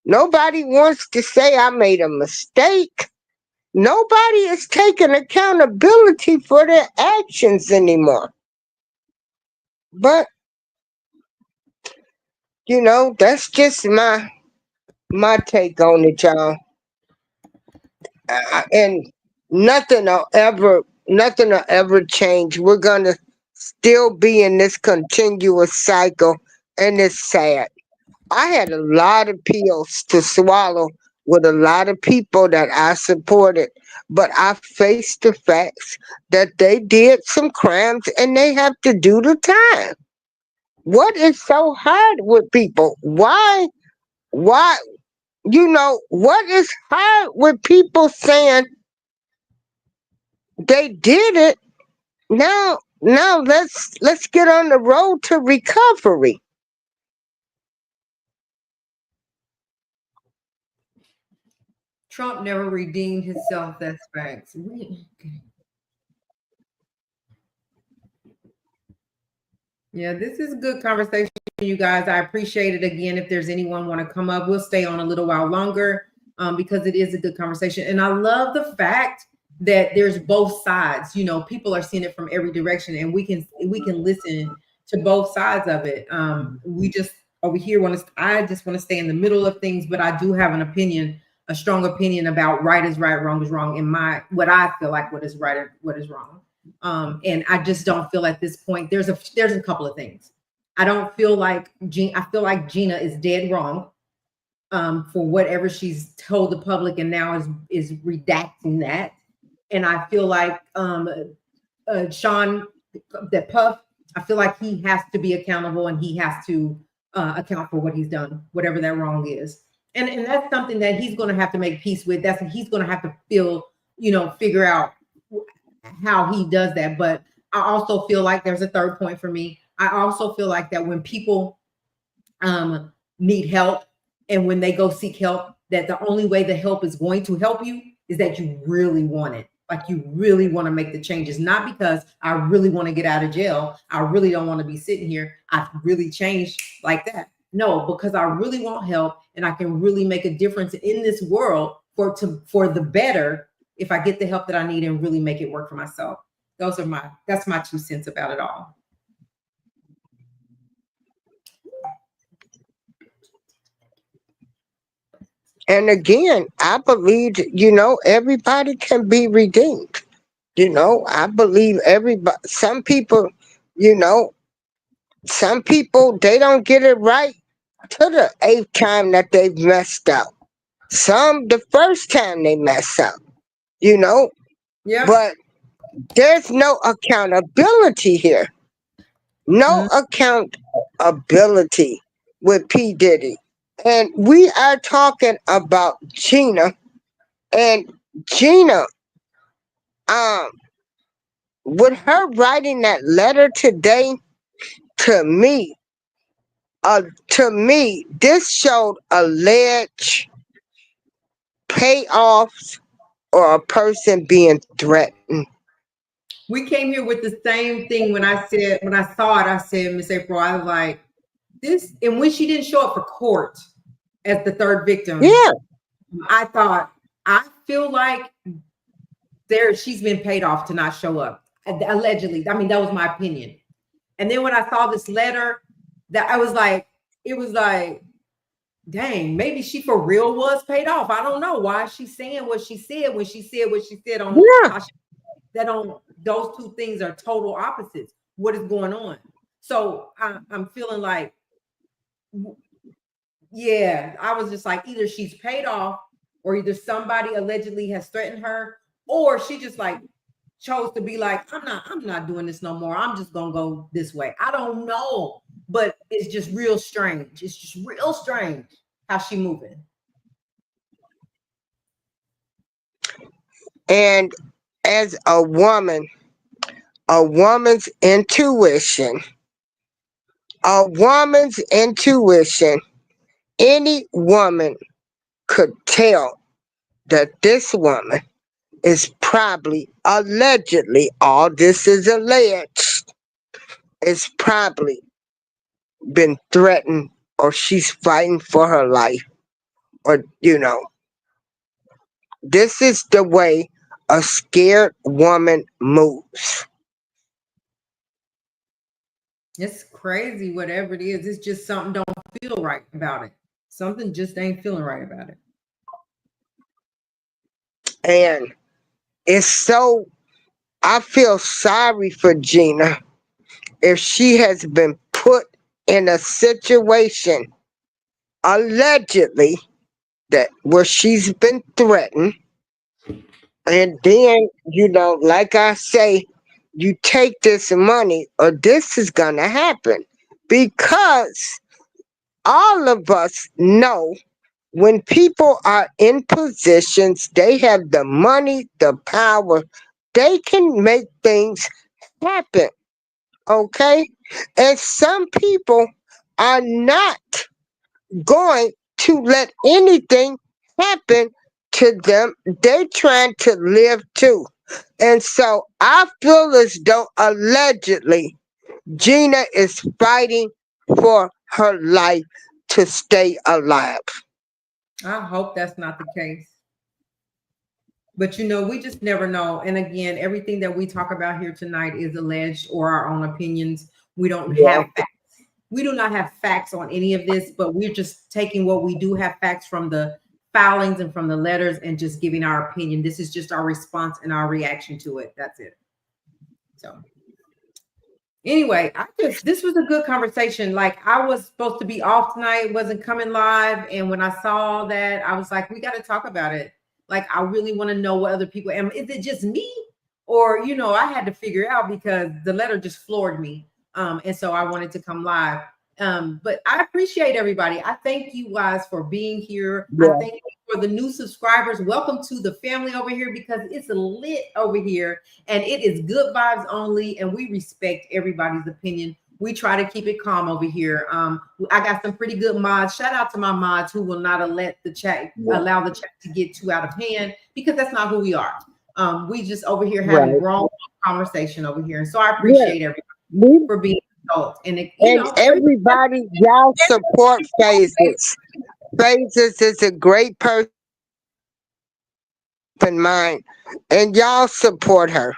Speaker 2: Nobody wants to say I made a mistake. Nobody is taking accountability for their actions anymore. But that's just my take on it, y'all. And nothing will ever change. We're gonna still be in this continuous cycle, and it's sad. I had a lot of pills to swallow with a lot of people that I supported, but I faced the facts that they did some crimes and they have to do the time. What is so hard with people? Why what is hard with people saying they did it? Now let's get on the road to recovery.
Speaker 1: Trump never redeemed himself. That's facts. Yeah, this is a good conversation, you guys. I appreciate it. Again, if there's anyone want to come up, we'll stay on a little while longer because it is a good conversation. And I love the fact that there's both sides. People are seeing it from every direction, and we can listen to both sides of it. We just over here I just want to stay in the middle of things, but I do have an opinion, a strong opinion about right is right, wrong is wrong, in what I feel like what is right and what is wrong. And I just don't feel at this point. There's a couple of things. I don't feel like I feel like Gina is dead wrong for whatever she's told the public, and now is redacting that. And I feel like Sean, that Puff, I feel like he has to be accountable, and he has to account for what he's done, whatever that wrong is. And that's something that he's going to have to make peace with. He's going to have to figure out how he does that. But I also feel like there's a third point for me. I also feel like that when people need help, and when they go seek help, that the only way the help is going to help you is that you really want it. Like you really want to make the changes, not because I really want to get out of jail. I really don't want to be sitting here. I've really changed like that. No, because I really want help, and I can really make a difference in this world for the better if I get the help that I need and really make it work for myself. That's my 2 cents about it all.
Speaker 2: And again, I believe, everybody can be redeemed. I believe everybody, you know, some people, they don't get it right to the 8th time that they've messed up. Some the first time they mess up, you know,
Speaker 1: Yep.
Speaker 2: but there's no accountability here. No accountability with P. Diddy. And we are talking about Gina. And Gina, um, with her writing that letter today, to me, this showed alleged payoffs or a person being threatened.
Speaker 1: We came here with the same thing when I saw it, I said, Miss April, I was like, this, and when she didn't show up for court as the third victim,
Speaker 2: Yeah,
Speaker 1: I thought, I feel like she's been paid off to not show up. Allegedly. I mean, that was my opinion. And then when I saw this letter, that I was like, it was like, dang, maybe she for real was paid off. I don't know why she's saying what she said when she said what she said on
Speaker 2: yeah.
Speaker 1: that on those two things are total opposites. What is going on? So I'm feeling like, yeah, I was just like, either she's paid off or either somebody allegedly has threatened her, or she just like chose to be like, I'm not doing this no more. I'm just gonna go this way. I don't know, but it's just real strange. It's just real strange how she moving.
Speaker 2: And as a woman's intuition, any woman could tell that this woman is probably allegedly, all this is alleged, is probably been threatened, or she's fighting for her life, or this is the way a scared woman moves.
Speaker 1: It's crazy, whatever it is. It's just something don't feel right about it. Something just ain't feeling right about it.
Speaker 2: And it's so, I feel sorry for Gina if she has been put in a situation allegedly that where she's been threatened, and then like I say, you take this money or this is gonna happen, because all of us know when people are in positions, they have the money, the power, they can make things happen. Okay? And some people are not going to let anything happen to them. They're trying to live too. And so I feel as though allegedly Gina is fighting for her life to stay alive.
Speaker 1: I hope that's not the case. But we just never know. And again, everything that we talk about here tonight is alleged or our own opinions. We don't have facts. We do not have facts on any of this, but we're just taking what we do have facts from the filings and from the letters and just giving our opinion. This is just our response and our reaction to it. That's it. So anyway, this was a good conversation. Like, I was supposed to be off tonight, wasn't coming live. And when I saw that, I was like, we got to talk about it. Like, I really want to know what other people is it just me? Or, I had to figure out because the letter just floored me. And so I wanted to come live. But I appreciate everybody. I thank you guys for being here.
Speaker 2: Yeah.
Speaker 1: I thank you for the new subscribers. Welcome to the family over here, because it's lit over here and it is good vibes only. And we respect everybody's opinion. We try to keep it calm over here. I got some pretty good mods. Shout out to my mods who will not allow the chat to get too out of hand, because that's not who we are. We just over here having grown conversation over here. And so I appreciate everybody for being adults. And
Speaker 2: everybody, y'all support Phases. Phases is a great person in mind, and y'all support her.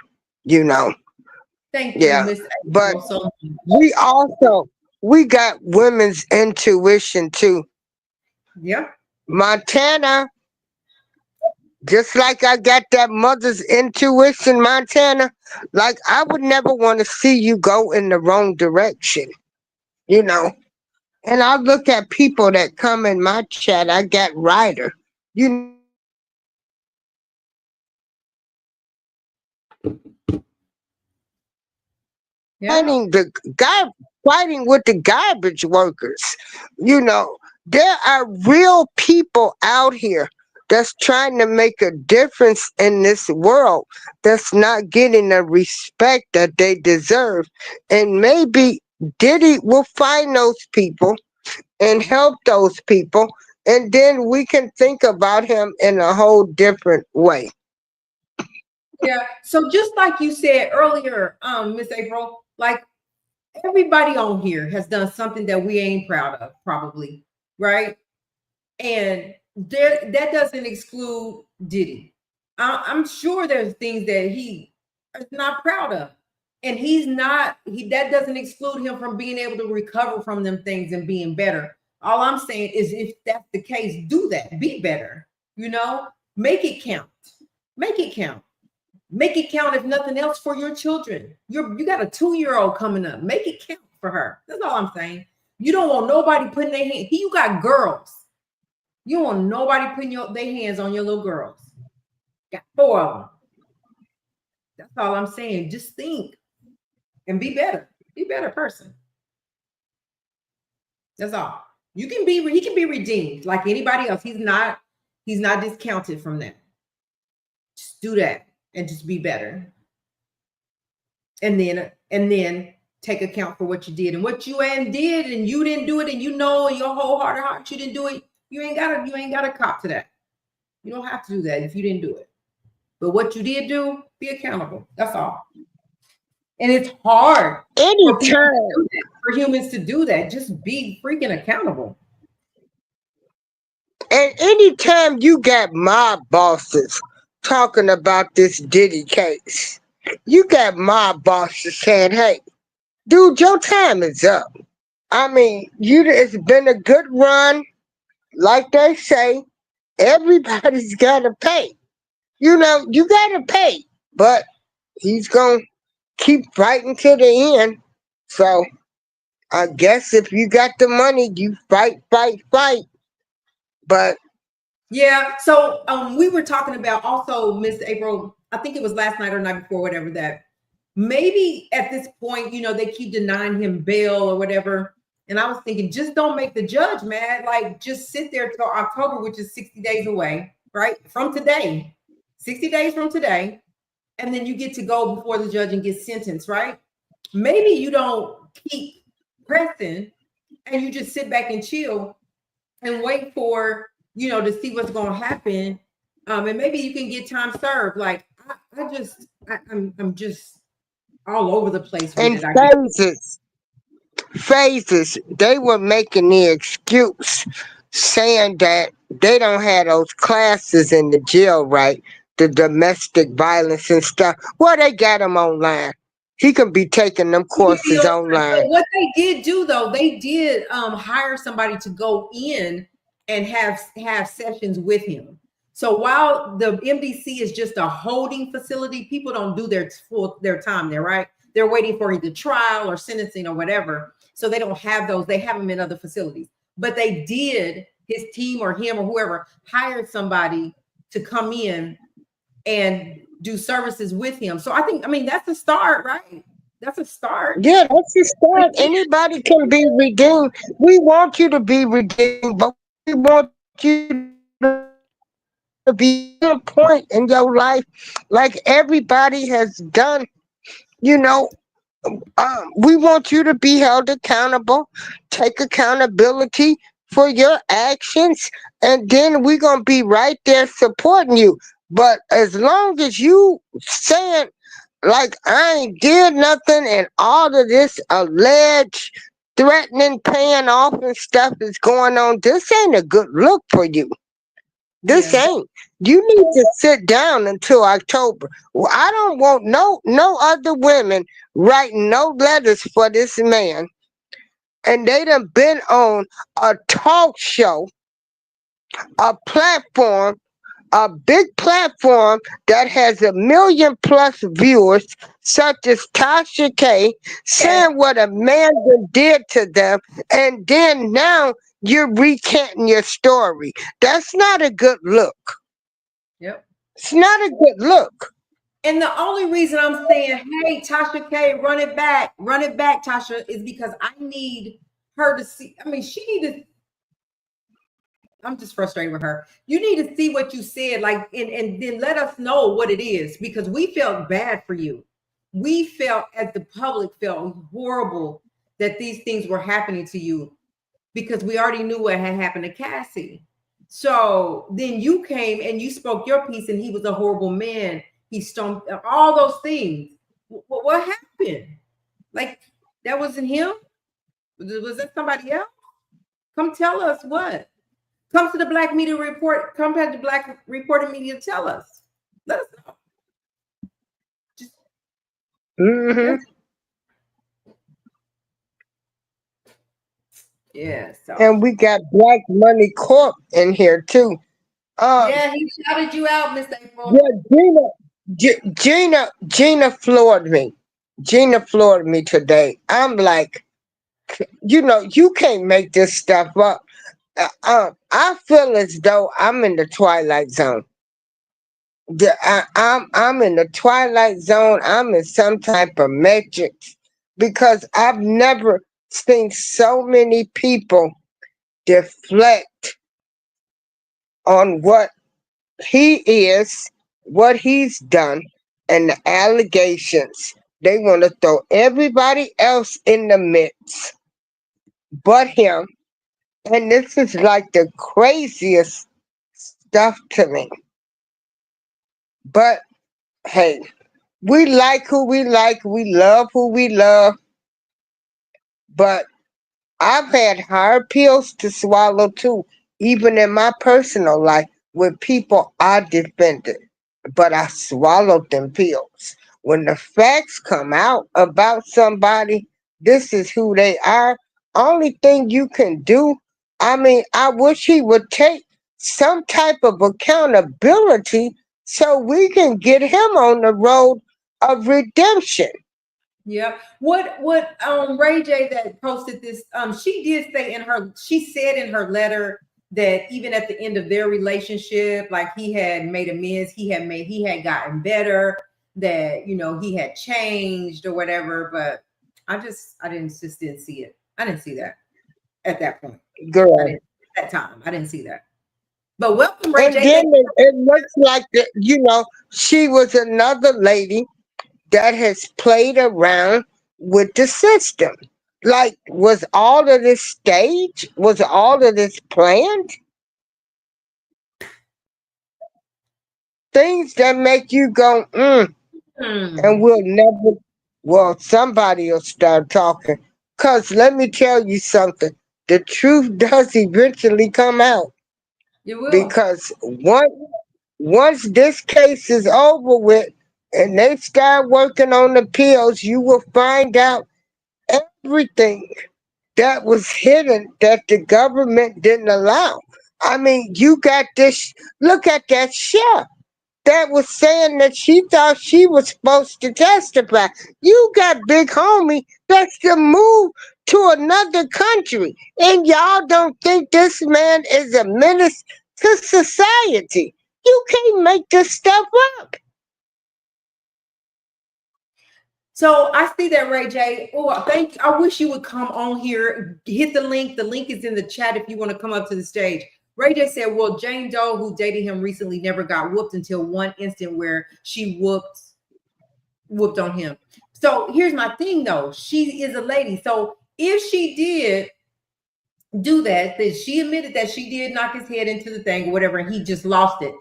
Speaker 1: Thank you,
Speaker 2: Yeah,
Speaker 1: Miss
Speaker 2: but
Speaker 1: April, so much.
Speaker 2: we also we got women's intuition too.
Speaker 1: Yeah.
Speaker 2: Montana, just like I got that mother's intuition, Montana, like I would never want to see you go in the wrong direction, you know. And I look at people that come in my chat. I got Ryder, you know,
Speaker 1: Yeah.
Speaker 2: fighting the guy, fighting with the garbage workers. You know, there are real people out here that's trying to make a difference in this world that's not getting the respect that they deserve. And maybe Diddy will find those people and help those people, and then we can think about him in a whole different way.
Speaker 1: Yeah. So just like you said earlier, Miss April, like everybody on here has done something that we ain't proud of, probably, right? And there, that doesn't exclude Diddy. I'm sure there's things that he is not proud of, and he's not. He that doesn't exclude him from being able to recover from them things and being better. All I'm saying is, if that's the case, do that. Be better. You know, make it count. Make it count. Make it count if nothing else for your children. You got a 2-year-old coming up. Make it count for her. That's all I'm saying. You don't want nobody putting their hand. You got girls. You don't want nobody putting their hands on your little girls. Got 4 of them. That's all I'm saying. Just think and be better. Be a better person. That's all. You can be. He can be redeemed like anybody else. He's not. He's not discounted from that. Just do that and just be better. And then take account for what you did and what you did, and you didn't do it, and you know in your whole heart you didn't do it. You ain't gotta cop to that. You don't have to do that if you didn't do it. But what you did do, be accountable. That's all. And it's hard for people
Speaker 2: Anytime,
Speaker 1: to do that, for humans to do that. Just be freaking accountable.
Speaker 2: and anytime you got mob bosses talking about this Diddy case, you got mob bosses saying, "Hey, dude, your time is up." I mean, it's been a good run, like they say. Everybody's gotta pay. You know, you gotta pay, but he's gonna keep fighting to the end. So I guess if you got the money, you fight, fight, fight. But
Speaker 1: Yeah. So we were talking about also, Miss April, I think it was last night or night before, whatever, that maybe at this point, they keep denying him bail or whatever. And I was thinking, just don't make the judge mad. Like, just sit there till October, which is 60 days away, right? From today, 60 days from today. And then you get to go before the judge and get sentenced, right? Maybe you don't keep pressing and you just sit back and chill and wait for, to see what's going to happen. And maybe you can get time served. Like, I'm just all over the place with
Speaker 2: in
Speaker 1: it. I guess.
Speaker 2: phases, they were making the excuse saying that they don't have those classes in the jail, right? The domestic violence and stuff. Well, they got them online. He can be taking them courses
Speaker 1: But
Speaker 2: online.
Speaker 1: what they did do, though, they did hire somebody to go in and have sessions with him. So while the MDC is just a holding facility, people don't do their time there, right? They're waiting for either trial or sentencing or whatever. So they don't have those. They have them in other facilities. But they did, his team or him or whoever hired somebody to come in and do services with him. So I mean, that's a start, right? That's a start.
Speaker 2: Yeah, that's the start. Anybody can be redeemed. We want you to be redeemed, but we want you to be at a point in your life like everybody has done. You know, we want you to be held accountable, take accountability for your actions, and then we're gonna be right there supporting you. But as long as you saying like I ain't did nothing and all of this alleged threatening paying off and stuff is going on, this ain't a good look for you. This
Speaker 1: Yeah.
Speaker 2: ain't. You need to sit down until October. Well, I don't want no other women writing no letters for this man. And they done been on a talk show, a platform, a big platform that has 1 million+ viewers, such as Tasha K,
Speaker 1: Okay.
Speaker 2: saying what a man done did to them, and then now you're recanting your story. That's not a good look.
Speaker 1: Yep.
Speaker 2: It's not a good look.
Speaker 1: And the only reason I'm saying, hey, Tasha K, run it back, Tasha, is because I need her to see. I mean, she need to. I'm just frustrated with her. You need to see what you said, like, and then let us know what it is, because we felt bad for you. We felt, as the public, felt horrible that these things were happening to you, because we already knew what had happened to Cassie. So then you came and you spoke your piece, and he was a horrible man. He stomped all those things. What happened? Like, that wasn't him? Was that somebody else? Come tell us what. Come to the Black Media Report. Come back to Black Reporter Media. Tell us. Let us know. Just,
Speaker 2: Hmm.
Speaker 1: yeah. So.
Speaker 2: And we got Black Money Corp in here too.
Speaker 1: Yeah, he shouted you out, Miss April.
Speaker 2: Yeah, Gina floored me. Gina floored me today. I'm like, you can't make this stuff up. I feel as though I'm in the twilight zone. I'm in the twilight zone. I'm in some type of matrix because I've never seen so many people deflect on what he is, what he's done, and the allegations. They want to throw everybody else in the mix but him. And this is like the craziest stuff to me. But hey, we like who we like, we love who we love, but I've had hard pills to swallow too, even in my personal life with people I defended. But I swallowed them pills. When the facts come out about somebody, this is who they are. Only thing you can do, I mean, I wish he would take some type of accountability so we can get him on the road of redemption.
Speaker 1: Yep. What Ray J that posted this, she did say she said in her letter that even at the end of their relationship, like, he had made amends, he had gotten better, that he had changed or whatever, but I didn't see it. I didn't see that at that point.
Speaker 2: Girl.
Speaker 1: At that time. I didn't see that. But welcome, Ray
Speaker 2: And
Speaker 1: J.
Speaker 2: then it looks like she was another lady that has played around with the system. Like, was all of this staged? Was all of this planned? Things that make you go, and we'll never, well, somebody will start talking. Because let me tell you something, the truth does eventually come out.
Speaker 1: You will.
Speaker 2: Because once this case is over with and they start working on the pills, you will find out everything that was hidden that the government didn't allow. I mean, you got this. Look at that chef that was saying that she thought she was supposed to testify. You got Big Homie that's to move to another country, and y'all don't think this man is a menace to society. You can't make this stuff up.
Speaker 1: So I see that, Ray J. Oh, thank you. I wish you would come on here. Hit the link. The link is in the chat if you want to come up to the stage. Ray J said, well, Jane Doe, who dated him recently, never got whooped until one instant where she whooped on him. So here's my thing, though. She is a lady. So if she did do that she admitted that she did knock his head into the thing or whatever, and he just lost it.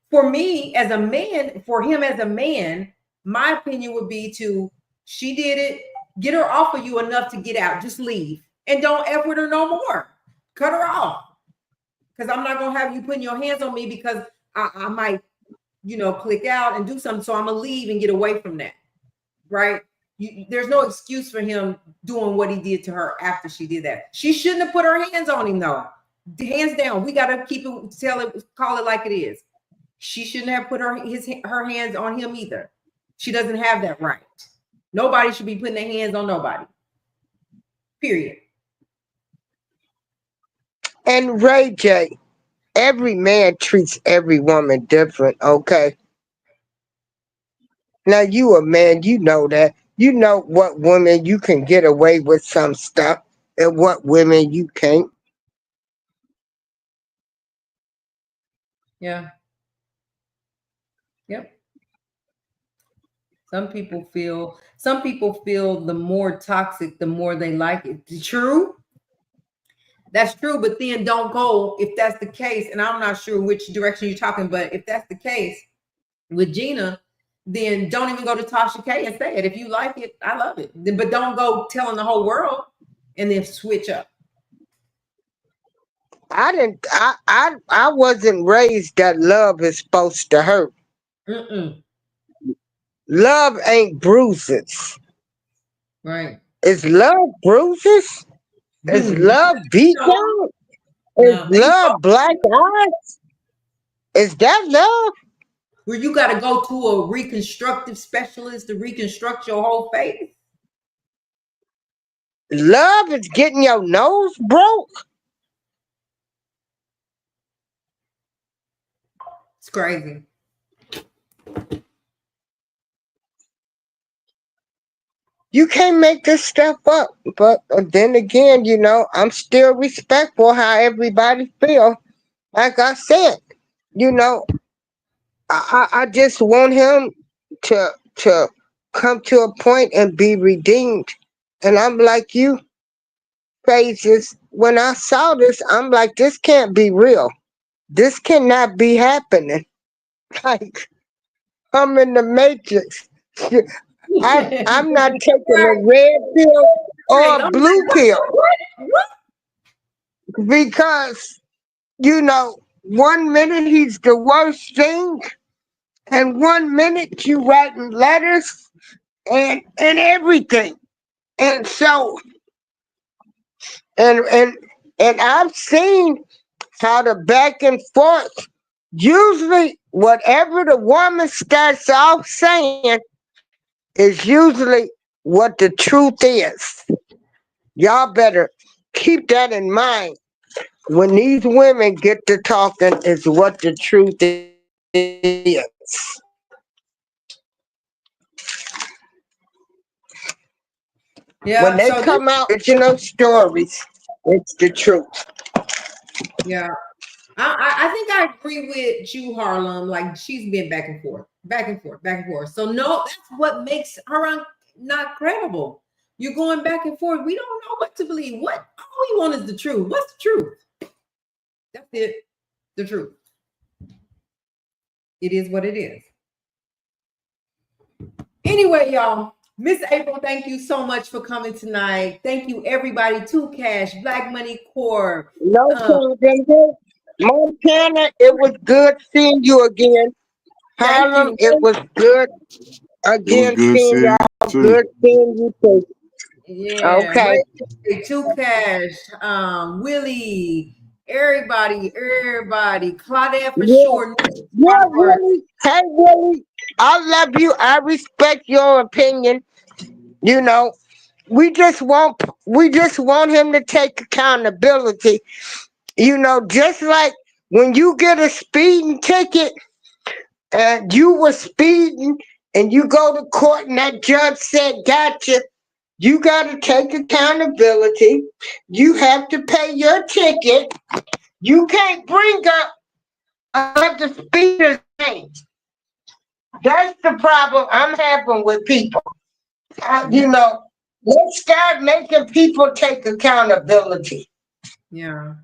Speaker 1: For me, as a man, for him as a man, my opinion would be she did it, get her off of you enough to get out, just leave, and don't F with her no more. Cut her off. because I'm not gonna have you putting your hands on me because I might, click out and do something. So I'm gonna leave and get away from that, right? There's no excuse for him doing what he did to her after she did that. She shouldn't have put her hands on him, though. Hands down. We gotta call it like it is. She shouldn't have put her hands on him either. She doesn't have that right. Nobody should be putting their hands on nobody. Period.
Speaker 2: And Ray J, every man treats every woman different, okay? Now you a man, you know that. You know what women you can get away with some stuff and what women you can't.
Speaker 1: Yeah. Yep. Some people feel the more toxic, the more they like it. True. That's true, but then don't go if that's the case. And I'm not sure which direction you're talking, but if that's the case with Gina, then don't even go to Tasha K and say it. If you like it, I love it. But don't go telling the whole world and then switch up.
Speaker 2: I wasn't raised that love is supposed to hurt.
Speaker 1: Mm-mm.
Speaker 2: Love ain't bruises.
Speaker 1: Right.
Speaker 2: Is love bruises? Is love beat down? Is love black eyes? Is that love?
Speaker 1: Where you got to go to a reconstructive specialist to reconstruct your whole face?
Speaker 2: Love is getting your nose broke?
Speaker 1: It's crazy.
Speaker 2: You can't make this stuff up. But then again, I'm still respectful how everybody feel. Like I said, I just want him to come to a point and be redeemed. And I'm like you, Phases. When I saw this, I'm like, this can't be real. This cannot be happening. Like, I'm in the Matrix. I'm not taking a red pill or a blue pill. Because, 1 minute he's the worst thing, and 1 minute you writing letters and everything. And so, and I've seen how the back and forth, usually whatever the woman starts off saying is usually what the truth is. Y'all better keep that in mind. When these women get to talking, is what the truth is.
Speaker 1: Yeah.
Speaker 2: When they come out with stories, it's the truth.
Speaker 1: Yeah. I think I agree with you, Harlem. Like, she's been back and forth, back and forth, back and forth. So no, that's what makes her not credible. You're going back and forth. We don't know what to believe. What all we want is the truth. What's the truth? That's it. The truth. It is what it is. Anyway, y'all, Miss April, thank you so much for coming tonight. Thank you, everybody. 2Cash, Black Money Corp.
Speaker 2: No problem. Montana, it was good seeing you again. Harlem, it was good again seeing y'all. Good seeing you too.
Speaker 1: Yeah.
Speaker 2: Okay.
Speaker 1: 2Cash, Willie, everybody, Claudette for
Speaker 2: Yeah.
Speaker 1: sure.
Speaker 2: Yeah, Willie. Hey, Willie. I love you. I respect your opinion. We just want him to take accountability. Just like when you get a speeding ticket and you were speeding and you go to court and that judge said, gotcha, you got to take accountability. You have to pay your ticket. You can't bring up another speeder's name. That's the problem I'm having with people. Let's start making people take accountability.
Speaker 1: Yeah.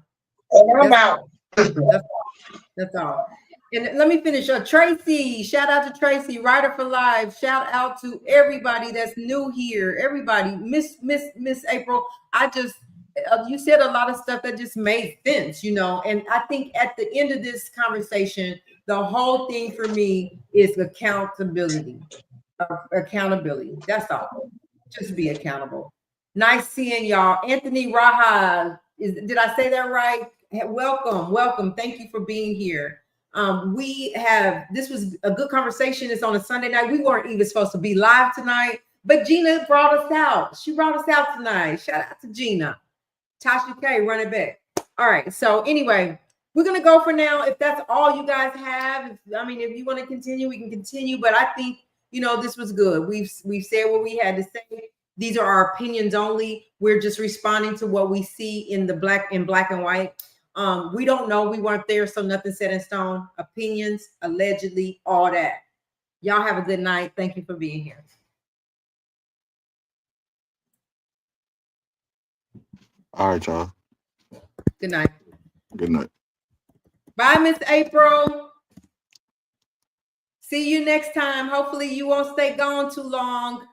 Speaker 2: And I'm out.
Speaker 1: That's all. And let me finish. Tracy, shout out to Tracy, Writer for Life. Shout out to everybody that's new here. Everybody, Miss April. you said a lot of stuff that just made sense, you know. And I think at the end of this conversation, the whole thing for me is accountability. Accountability. That's all. Just be accountable. Nice seeing y'all. Anthony Raha, did I say that right? Welcome. Thank you for being here. This was a good conversation. It's on a Sunday night. We weren't even supposed to be live tonight, but Gina brought us out. She brought us out tonight. Shout out to Gina. Tasha K, run it back. All right. So anyway, we're going to go for now. If that's all you guys have, if you want to continue, we can continue. But I think, this was good. We've said what we had to say. These are our opinions only. We're just responding to what we see in black and white. We don't know. We weren't there, so nothing set in stone. Opinions, allegedly, all that. Y'all have a good night. Thank you for being here.
Speaker 4: All right, y'all.
Speaker 1: Good night.
Speaker 4: Good night.
Speaker 1: Bye, Miss April. See you next time. Hopefully you won't stay gone too long.